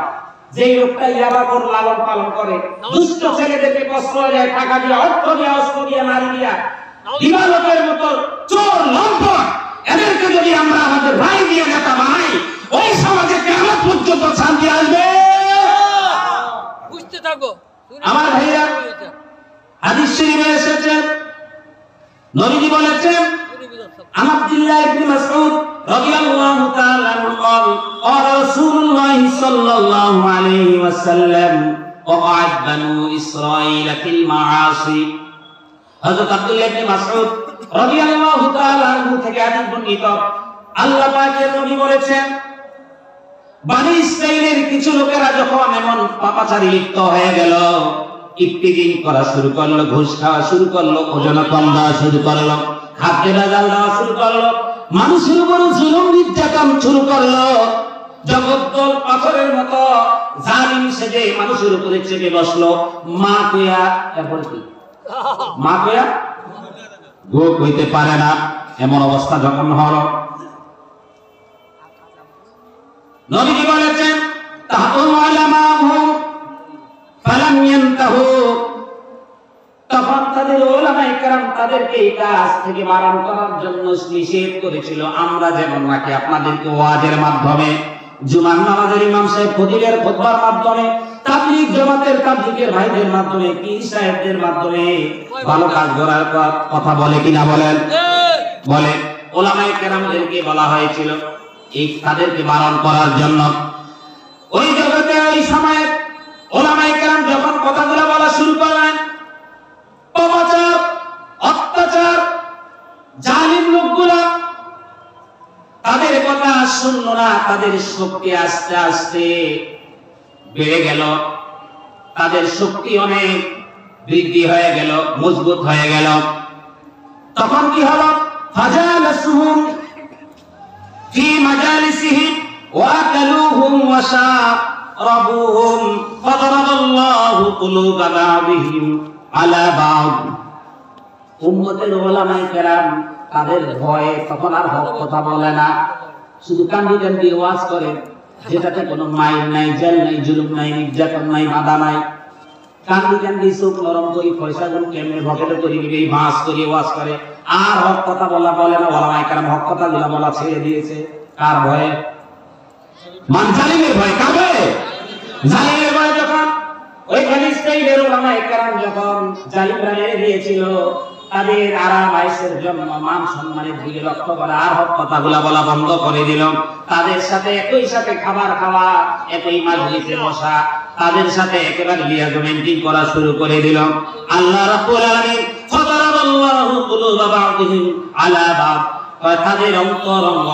যেই লোকটা ইয়াবা কর লালন পালন করে, দুষ্ট ছেলেদেরকে কষ্ট দেয়, টাকা দিয়ে, অর্থ দিয়ে, অস্ত্র দিয়ে, নারী দিয়া, দিবালোকের মতো চোর লম্পট, এদেরকে যদি আমরা আমাদের ভাই দিয়ে নেতা বানাই, ওই সমাজে কিয়ামত পর্যন্ত শান্তি আসবে। বুঝতে থাকো আমার ভাইরা, হাদিস শরীফে এসেছে, নবীজি বলেছেন عن عبد الله بن مسعود رضي الله تعالى عنه قال قال رسول الله صلى الله عليه وسلم وقعت بنو إسرائيل في المعاصي হযরত আব্দুল্লাহ ইবনে মাসউদ রাদিয়াল্লাহু তাআলা আনহু থেকে হাদিস বর্ণিত আল্লাহ পাকের নবী বলেছেন বনি ইসরাইলের কিছু লোকেরা যখন এমন পাপাচারী লিপ্ত হয়ে গেল ইফতিজিং করা শুরু করলো ঘুষ খাওয়া শুরু করলো ওজন কম দেওয়া শুরু করলো খাদ্যে ভেজাল দেওয়া শুরু করলো মানুষের উপর জুলুম নির্যাতন শুরু করলো জগদ্দল পাথরের মতো জালিম সেজে মানুষের উপরে চেপে বসলো মা কইয়া এরপর কি মা কইয়া গো কইতে পারে না এমন অবস্থা যখন হলো নবীজি বলেছেন তাহুম উলামাহুম ফালাম ইয়ানতাহু তখন তাদের উলামায়ে কেরাম তাদেরকে এই কাজ থেকে বারণ করার জন্য নিষেধ করেছিল আমরা যেমন নাকি আপনাদেরকে ওয়াজের মাধ্যমে জুমার নামাজের ইমাম সাহেব ফজিলের খুতবার মাধ্যমে তাবলীগ জামাতের তাবলীগের ভাইদের মাধ্যমে পীর সাহেবদের মাধ্যমে ভালো কাজ করার কথা বলে কিনা বলেন বলে উলামায়ে কেরামদেরকে বলা হয়েছিল এই তাদেরকে বারণ করার জন্য ওই জগতে ওই সময়ে উলামায়ে কেরাম যখন কথাগুলো বলা শুরু করলেন পাপাচার অত্যাচার জালিম লোকগুলা তাদের কথা শুনলো না তাদের শক্তি আস্তে আস্তে বেড়ে গেল তাদের শক্তি অনেক বৃদ্ধি হয়ে গেল মজবুত হয়ে গেল তখন কি হলো ফাজালাসুহুম ফি মাজালিসিহিম ওয়াকালুহুম ওয়াশারাবুহুম ফাদারাবাল্লাহু কুলুবা বা'দিহিম আলা বা'দ উম্মতের উলামায়ে কেরাম তাদের ভয়ে তখন আর হক কথা বলে না শুধু কান্দি কান্দি ওয়াজ করে যেটাতে কোনো মাইর নাই জেল নাই জুলুম নাই নির্যাতন নাই বাধা নাই কান্দি কান্দি চোখ নরম করি পয়সাগুলো কেমনে ভকেটে করে দিবে এই মাস করে ওয়াজ করে আর হক কথা বলে না ওলামায়ে কেরাম হক কথাগুলো বলা ছেড়ে দিয়েছে কার ভয়ে মান জালিমের ভয় কার ভয়ে জালিমের ভয় যখন ওই বনি ইসরাইলের উলামায়ে কেরাম যখন জালিমরা মেরে দিয়েছিল তাদের আরাম আয়েশের জন্য মান সম্মানের দিকে লক্ষ্য করা আর হক কথাগুলো বলা বন্ধ করে দিল তাদের সাথে একই সাথে খাবার খাওয়া একই মাজলিসে বসা তাদের সাথে একেবারে লিয়াজমেন্টিং করা শুরু করে দিল আল্লাহ রাব্বুল আলামিন ফাদারাবাল্লাহু কুলুবা বা'দিহিম আলা বা'দ তাদের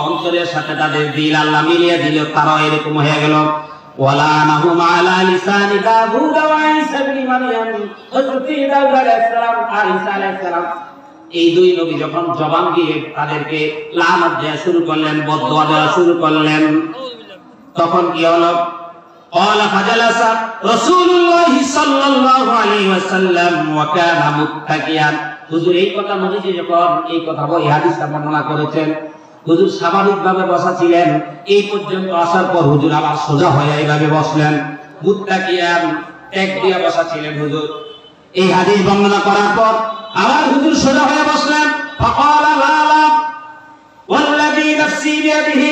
অন্তরের সাথে তাদের দিল আল্লাহ মিলিয়ে দিল তারা এরকম হয়ে গেল ওয়ালানাহুম আলা লিসানি দাউদ ওয়া ঈসা ইবনে মারইয়াম হযরত দাউদ আলাইহিস সালাম আর ঈসা আলাইহিস সালাম এই দুই নবী যখন জবান দিয়ে তাদেরকে লানত দেয়া শুরু করলেন বদদুয়া দেওয়া শুরু করলেন তখন কি হলো قال فجلس رسول الله صلى الله عليه وسلم وكان متكئا হুজুর এই কথা নবীজি যখন এই কথা বই হাদিসটা বর্ণনা করেছেন হুজুর স্বাভাবিকভাবে বসা ছিলেন এই পর্যন্ত আসার পর হুজুর আবার সোজা হয়ে এইভাবে বসলেন মুত্তাকিয়ান টেক দিয়ে বসা ছিলেন হুজুর এই হাদিস বর্ণনা করার পর আবার হুজুর সোজা হয়ে বসলেন فقال لا لا والذي نفسي بيده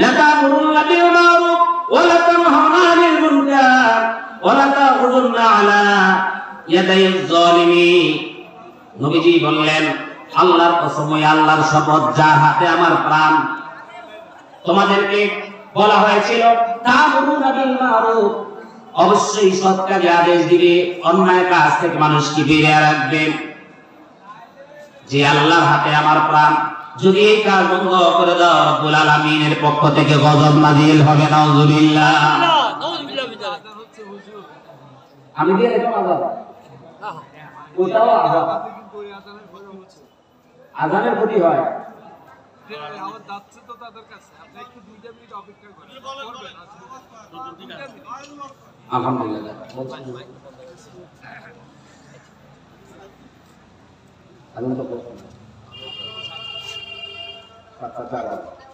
لتأمرن بالمعروف ولتنهون عن المنكر ولتأخذن على يدي الظالمين নবীজি বললেন আল্লাহর কসম আল্লাহর শপথ যার হাতে আমার প্রাণ তোমাদেরকে বলা হয়েছিল তা'মুরুনা বিল মা'রুফ অবশ্যই সৎ কাজে আদেশ দিবে অন্যায় কাজ থেকে মানুষকে বিরত রাখবে যে আল্লাহর হাতে আমার প্রাণ যদি এই কাজ বন্ধ করে দাও রব্বুল আলামিনের পক্ষ থেকে গজব নাজিল হবে নাউযুবিল্লাহ আমি দিয়ে দেখো আযাব ওটাও আযাব আযানের ক্ষতি হয় আমার যাচ্ছে তো তাদের কাছে আপনি একটু 2 মিনিট অপেক্ষা করেন আলহামদুলিল্লাহ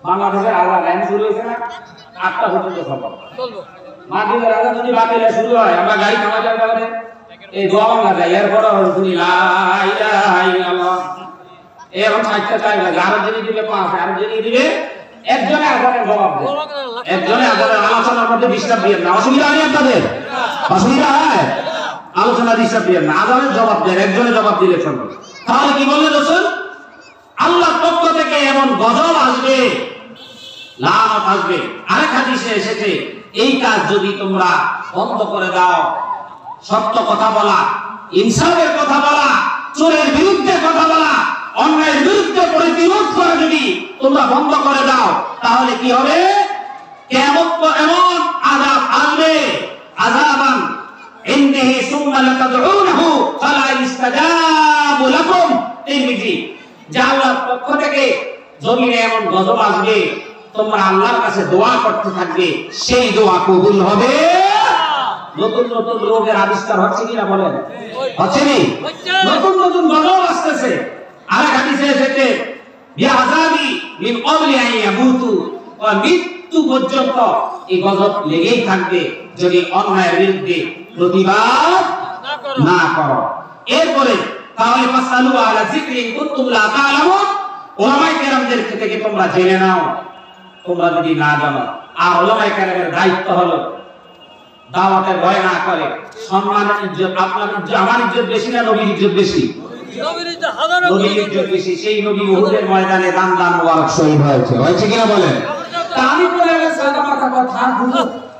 বাংলাদেশের আজান লাইন শুরু হয়েছে না 8টা পর্যন্ত সম্ভব মাগরিবের আজান যদি বাতিলে শুরু হয় আমরা গাড়ি থামা যাবে তাহলে এই দোয়া বাংলা যায় এরপর শুনি লা ইলাহা ইল্লাল্লাহ এরকম 60টা টাইম লাগে আর যদি দিবে 5 আর যদি দিবে একজনে আজানের জবাব দেয় একজনে আজানের আলোচনার মধ্যে ডিস্টার্ব দিবেন না অসুবিধা হয় আপনাদের অসুবিধা হয় আলোচনা ডিস্টার্ব দিবেন না আজানের জবাব দেন একজনে জবাব দিলে চলবে তাহলে কি বললেন রাসূল আল্লাহর পক্ষ থেকে গজব আসবে, লানত আসবে। আরেক হাদিসে এসেছে এই কাজ যদি তোমরা বন্ধ করে দাও, সত্য কথা বলা, ইনসাফের কথা বলা, চোরের বিরুদ্ধে কথা বলা, অন্যায়ের বিরুদ্ধে প্রতিরোধ করা যদি তোমরা বন্ধ করে দাও, তাহলে কি হবে? কিয়ামত এমন আযাব আসবে, আযাবান ইনদিহি সুম্মা লাতাদউনহু ফালা ইস্তাজাবু লাকুম। তিরমিজি, যে আল্লাহর পক্ষ থেকে জমিনে এমন গজব আসবে, তোমরা আল্লাহর কাছে দোয়া করতে থাকবে, সেই দোয়া কবুল হবে। নতুন নতুন রোগের আবিষ্কার হচ্ছে কিনা বলেন? হচ্ছে নি? নতুন নতুন গজব আসতেছে। আর হাদিসে এসেছে বিআযাবি মিন ক্বাবলি আন ইয়ামুতু, মৃত্যু পর্যন্ত এই গজব লেগেই থাকবে যদি অন্যায়ের বিরুদ্ধে প্রতিবাদ না করো। এরপরে তাহলে ফাসালু আলা যিকরি ইন কুনতুম লা তা'লামুন, উলামায়ে কেরামদের থেকে তোমরা জেনে নাও, তোমরা যদি না জানো। আর উলামায়ে কেরামের দায়িত্ব হলো দাওয়াতের ভয় না করে, সম্মান ইজ্জত, আপনার ইজ্জত আমার ইজ্জত বেশি না নবীর ইজ্জত বেশি? নবীর ইজ্জত বেশি। সেই নবী উহুদের ময়দানে দান মোবারক শহীদ হয়েছে কিনা বলেন? তা আমি বলে গেছি কথা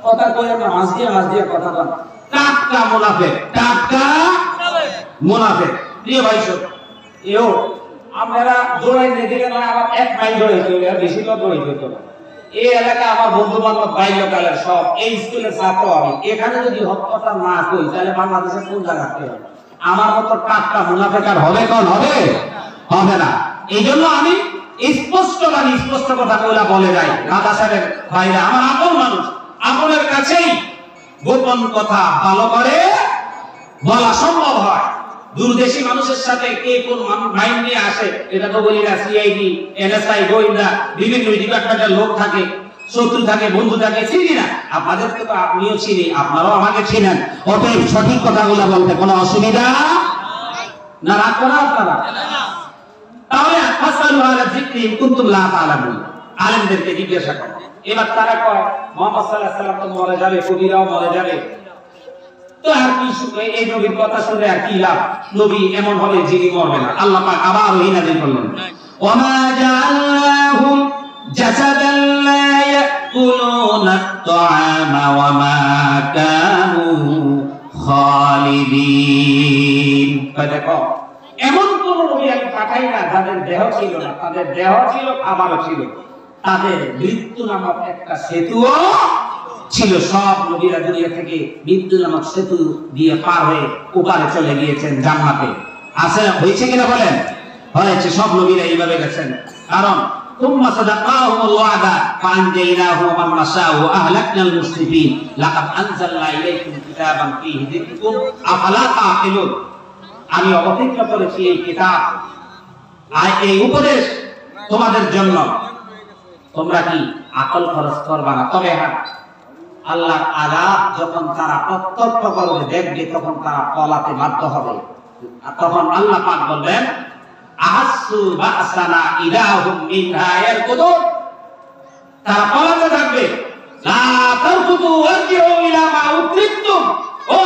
কথা কই আমরা মাঝ দিয়ে কথা বল। টাটকা মুনাফিক, টাটকা মুনাফিক। প্রিয় ভাই সব এও আমরা জোড়াই নিয়ে দিলে না, আবার 1 মাইল দৌড়াইতে হবে, আর বেশি দৌড়াইতে হবে। এই এলাকা আমার বন্ধু বান্ধব বাইলকালের সব, এই স্কুলের ছাত্র আমি। এখানে যদি হত্যা না কই তাহলে বাংলাদেশের কোন জায়গাতে হবে? আমার মতো টাটকা মুনাফিক আর হবে? কোন হবে? হবে না। এই জন্য আমি স্পষ্ট কথা কইলা বলে যাই। দাদা সাহেবের ভাইরা আমার আপন মানুষ, আপনার কাছেই গোপন কথা ভালো করে বলা সম্ভব হয়। দূরদেশী মানুষের সাথে কে কোন মাইন্ড নিয়ে আসে এটা তো বলি না। সিআইডি, এনএসআই, গোয়েন্দা, বিভিন্ন ডিপার্টমেন্টের লোক থাকে, শত্রু থাকে, বন্ধু থাকে, চিনি না। আপনাদেরকে তো আপনিও চিনি, আপনারাও আমাকে চিনেন। অতএব সঠিক কথাগুলো বলতে কোনো অসুবিধা না, রাখবো না আপনারা। তাহলে ফাসালু আলা যিকরি ইন কুনতুম লা তা'লামুন, আলেমদেরকে জিজ্ঞাসা করো। এবার তারা কয় মুহাম্মদ সাল্লাল্লাহু আলাইহি ওয়াসাল্লাম তো মরে যাবে, কবিরাও মরে যাবে, তো আর কি এই নবীর কথা শুনে আর কি লাভ? নবী এমন হবে যিনি মরবে না। আল্লাহ পাক আবার ওহী নাযিল করলেন, ওয়ামা জাআলনাহুম জাসাদান লা ইয়াকুলুনা আত-তা'আমা ওয়ামা কানু খালিদিন। দেখো এমন কোন নবী আমি পাঠাই না যাদের দেহ ছিল না, তাদের দেহ ছিল, খাবারও ছিল, তাদের মৃত্যু নামক একটা সেতুও ছিল। সব নবীরা দুনিয়া থেকে মৃত্যু নামক সেতু দিয়ে পার হয়ে ওপারে চলে গিয়েছেন জান্নাতে। আছে হয়েছে কিনা বলেন? হয়েছে। সব নবীরা এইভাবে গেছেন। কারণ তুম্মা সাদাকাহুমুল ওয়াদা ফাআনজাইনাহু ওয়া মান নাশাউ ওয়া আহলাকনাল মুসরিফিন লাকাদ আনজালনা ইলাইকুম কিতাবান ফীহি যিকরুকুম আফালা তাআকিলুন। আমি অবতীর্ণ করেছি এই কিতাব, আর এই উপদেশ তোমাদের জন্য, তোমরা কি আকল খরচ করবা না? তবে হ্যাঁ, আল্লাহর আযাব যখন তারা প্রত্যক্ষ করবে, দেখবে, তখন তারা পলাতে বাধ্য হবে। তখন আল্লাহ পাক বলবেন আহাসু বাসানা ইলাহুম মিনহা ইয়ারকুদুন, তারা পলাতে থাকবে। লা তারকুদু ওয়ারজিউ ইলা মা উতরিফতুম, ও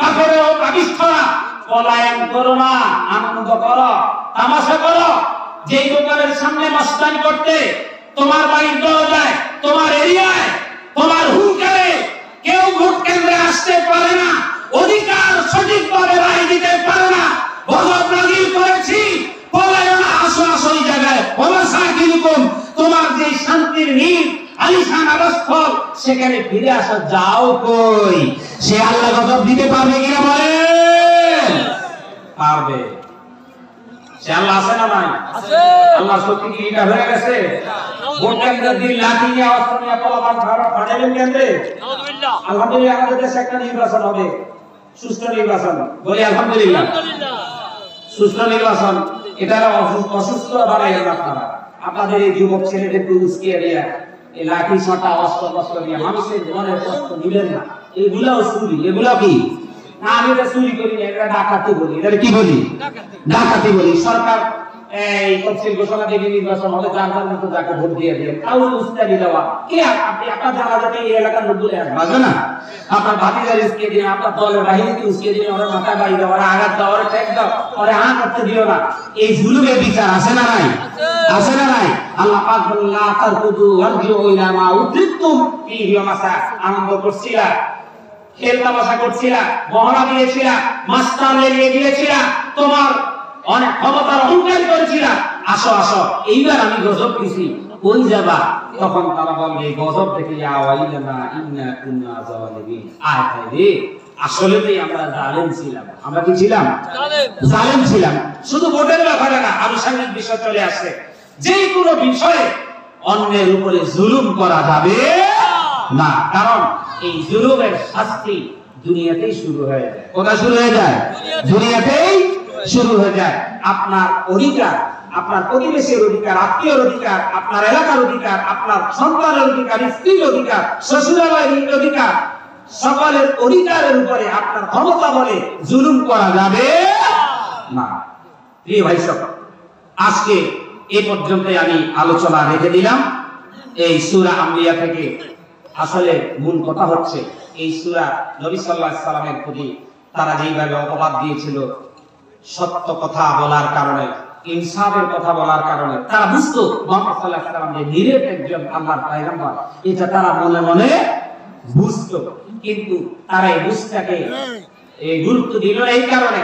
কাফের ও পাপিষ্ঠরা, পলায়ন করো না, আনন্দ করো, তামাশা করো। যেই দোকানের সামনে মস্তানি করতে তোমার বাড়ির দরজায়, তোমার এরিয়ায়, তোমার হুঙ্কারে কেউ ভোট কেন্দ্রে আসতে পারে না, অধিকার সঠিকভাবে রায় দিতে পারে না, গজব নাযিল করেছি, পলায়ন আসো আসো এই জায়গায়। ওয়াসাকিনুকুম, তোমার যে শান্তির নীড়, আলিশান আবাসস্থল, সেখানে ফিরে আসো, যাও কই? সে আল্লাহ গজব দিতে পারবে কিনা বলেন? পারবে। সে আল্লাহ আছে না নাই? আছে। আল্লাহ সত্যি কি এটা হয়ে গেছে? ভোট কেন্দ্রের দিন লাঠি নিয়ে অস্ত্র নিয়ে পলাবান ফাটাইলেন কেন্দ্রে। আলহামদুলিল্লাহ, আলহামদুলিল্লাহ আমাদের দেশে একটা নির্বাচন হবে, সুষ্ঠু নির্বাচন। বলি আলহামদুলিল্লাহ, সুষ্ঠু নির্বাচন। এটা অসুস্থ বানাইলেন আপনারা। আপনাদের এই যুবক ছেলেদেরকে উস্কিয়ে দিয়ে এই লাঠি ছোটা অস্ত্র দিয়ে মানুষের মনের কষ্ট নিলেন না। এগুলাও চুরি। এগুলা কি? না, আমি এটা চুরি করি না, এটা ডাকাতি বলি। এটা কি বলি? ডাকাতি বলি। সরকার এই তফসিল ঘোষণা দিয়ে নির্বাচন হবে, যার যার মতো যাকে ভোট দিয়ে দিলেন, কাউকে উস্কানি দেওয়া কি? আপনি আপনার জানাজাতে এই এলাকার লোক বলে আসবে না, আপনার ভাতিজার উস্কে দিয়ে, আপনার দলের বাহিনীকে উস্কে দিয়ে, ওরা মাথা বাড়ি দেওয়া, ওরা আঘাত দেওয়া, ওরা ঠেক দাও, ওরা হাঁ করতে দিও না। এই জুলুমের বিচার আছে না নাই? আছে না নাই? আল্লাহ পাক বললেন লা তারকুদু ওয়ারজিউ ইলা মা উদ্রিকতুম ফীহি ওয়া মাসা। আনন্দ করছিলা, খেল তামাশা করছিলা, মহড়া দিয়েছিলা, মাস্টার লেগে দিয়েছিলা, তোমার অনেক ক্ষমতার অহংকার করেছিলা, আসো আসো এইবার আমি গজব দিছি, কই যাবা? তখন তারা বলবে গজব দেখে আওয়াইলানা ইন্না কুন্না জালিমিন। আয় হায় রে, আসলে তো আমরা জালেম ছিলাম। আমরা কি ছিলাম? জালেম ছিলাম। শুধু ভোটের ব্যাপারে না, আনুষঙ্গিক বিষয় চলে আসে। যে কোনো বিষয়ে অন্যের উপরে জুলুম করা যাবে না, কারণ এই জুলুমের শাস্তি দুনিয়াতেই শুরু হয়ে যায়। কোথায় শুরু হয়ে যায়? দুনিয়াতেই শুরু হয়ে যায়। আপনার অধিকার, আপনার প্রতিবেশীর অধিকার, আত্মীয়র অধিকার, আপনার এলাকার অধিকার, আপনার সন্তানের অধিকার, স্ত্রীর অধিকার, শ্বশুরালয়ের অধিকার, সকলের অধিকারের উপরে আপনার ক্ষমতা বলে জুলুম করা যাবে না। প্রিয় ভাই সব, আজকে এই পর্যন্তই আমি আলোচনা রেখে দিলাম। এই সূরা আম্বিয়া থেকে আসলে মূল কথা হচ্ছে, এই সূরা নবী সাল্লাল্লাহু আলাইহি সাল্লামের প্রতি তারা যেইভাবে অপবাদ দিয়েছিল, সত্য কথা বলার কারণে, ইনসাফের কথা বলার কারণে, তারা বুঝতো মুহাম্মদ সাল্লাল্লাহু আলাইহি সাল্লাম যে নিরেট একজন আল্লাহর পয়গম্বর, এটা তারা মনে মনে বুঝতো। কিন্তু তারা এই বুঝটাকে গুরুত্ব দিল এই কারণে,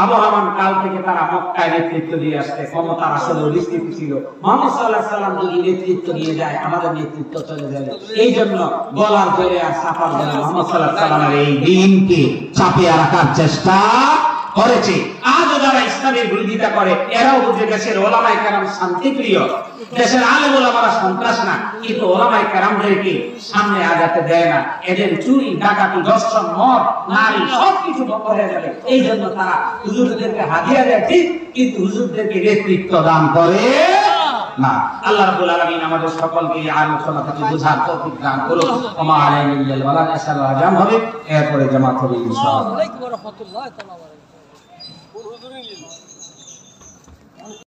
আবহামান কাল থেকে তারা মক্কায় নেতৃত্ব দিয়ে আসছে, ক্ষমতার আসলে অধিষ্ঠিত ছিল। মুহাম্মদ সাল্লাল্লাহু আলাইহি সাল্লাম যদি নেতৃত্ব নিয়ে যায়, আমাদের নেতৃত্ব চলে যাবে। এই জন্য গলার জোরে আর চাপার জন্য মুহাম্মদ সাল্লাল্লাহু আলাইহি সাল্লামের এই দ্বীনকে চাপিয়ে রাখার চেষ্টা করেছে। আজও যারা ইসলামের বিরোধিতা করে, এরাও বুঝে দেশের ওলামায়ে কেরাম শান্তিপ্রিয়, দেশের আলেম ওলামারা সন্ত্রাস না, কিন্তু ওলামায়ে কেরামদেরকে সামনে আগাতে দেয় না। এদের চুরি, ডাকাতি, ধর্ষণ, মদ, নারী সবকিছু বন্ধ হয়ে যাবে। এই জন্য তারা হুজুরদেরকে হাদিয়া দেয় ঠিক, কিন্তু হুজুরদেরকে নেতৃত্ব দান করে না। আল্লাহ রাব্বুল আলামিন আমাদের সকলকে এই আলোচনা থেকে বোঝার তৌফিক দান করুন। ওমা আলাইনা ইল্লাল বালাগ। ইনশাআল্লাহ আজান হবে, এরপরে জামাত হবে ইনশাআল্লাহ। ওয়া আলাইকুম ওয়া রাহমাতুল্লাহি ওয়া বারাকাতুহু।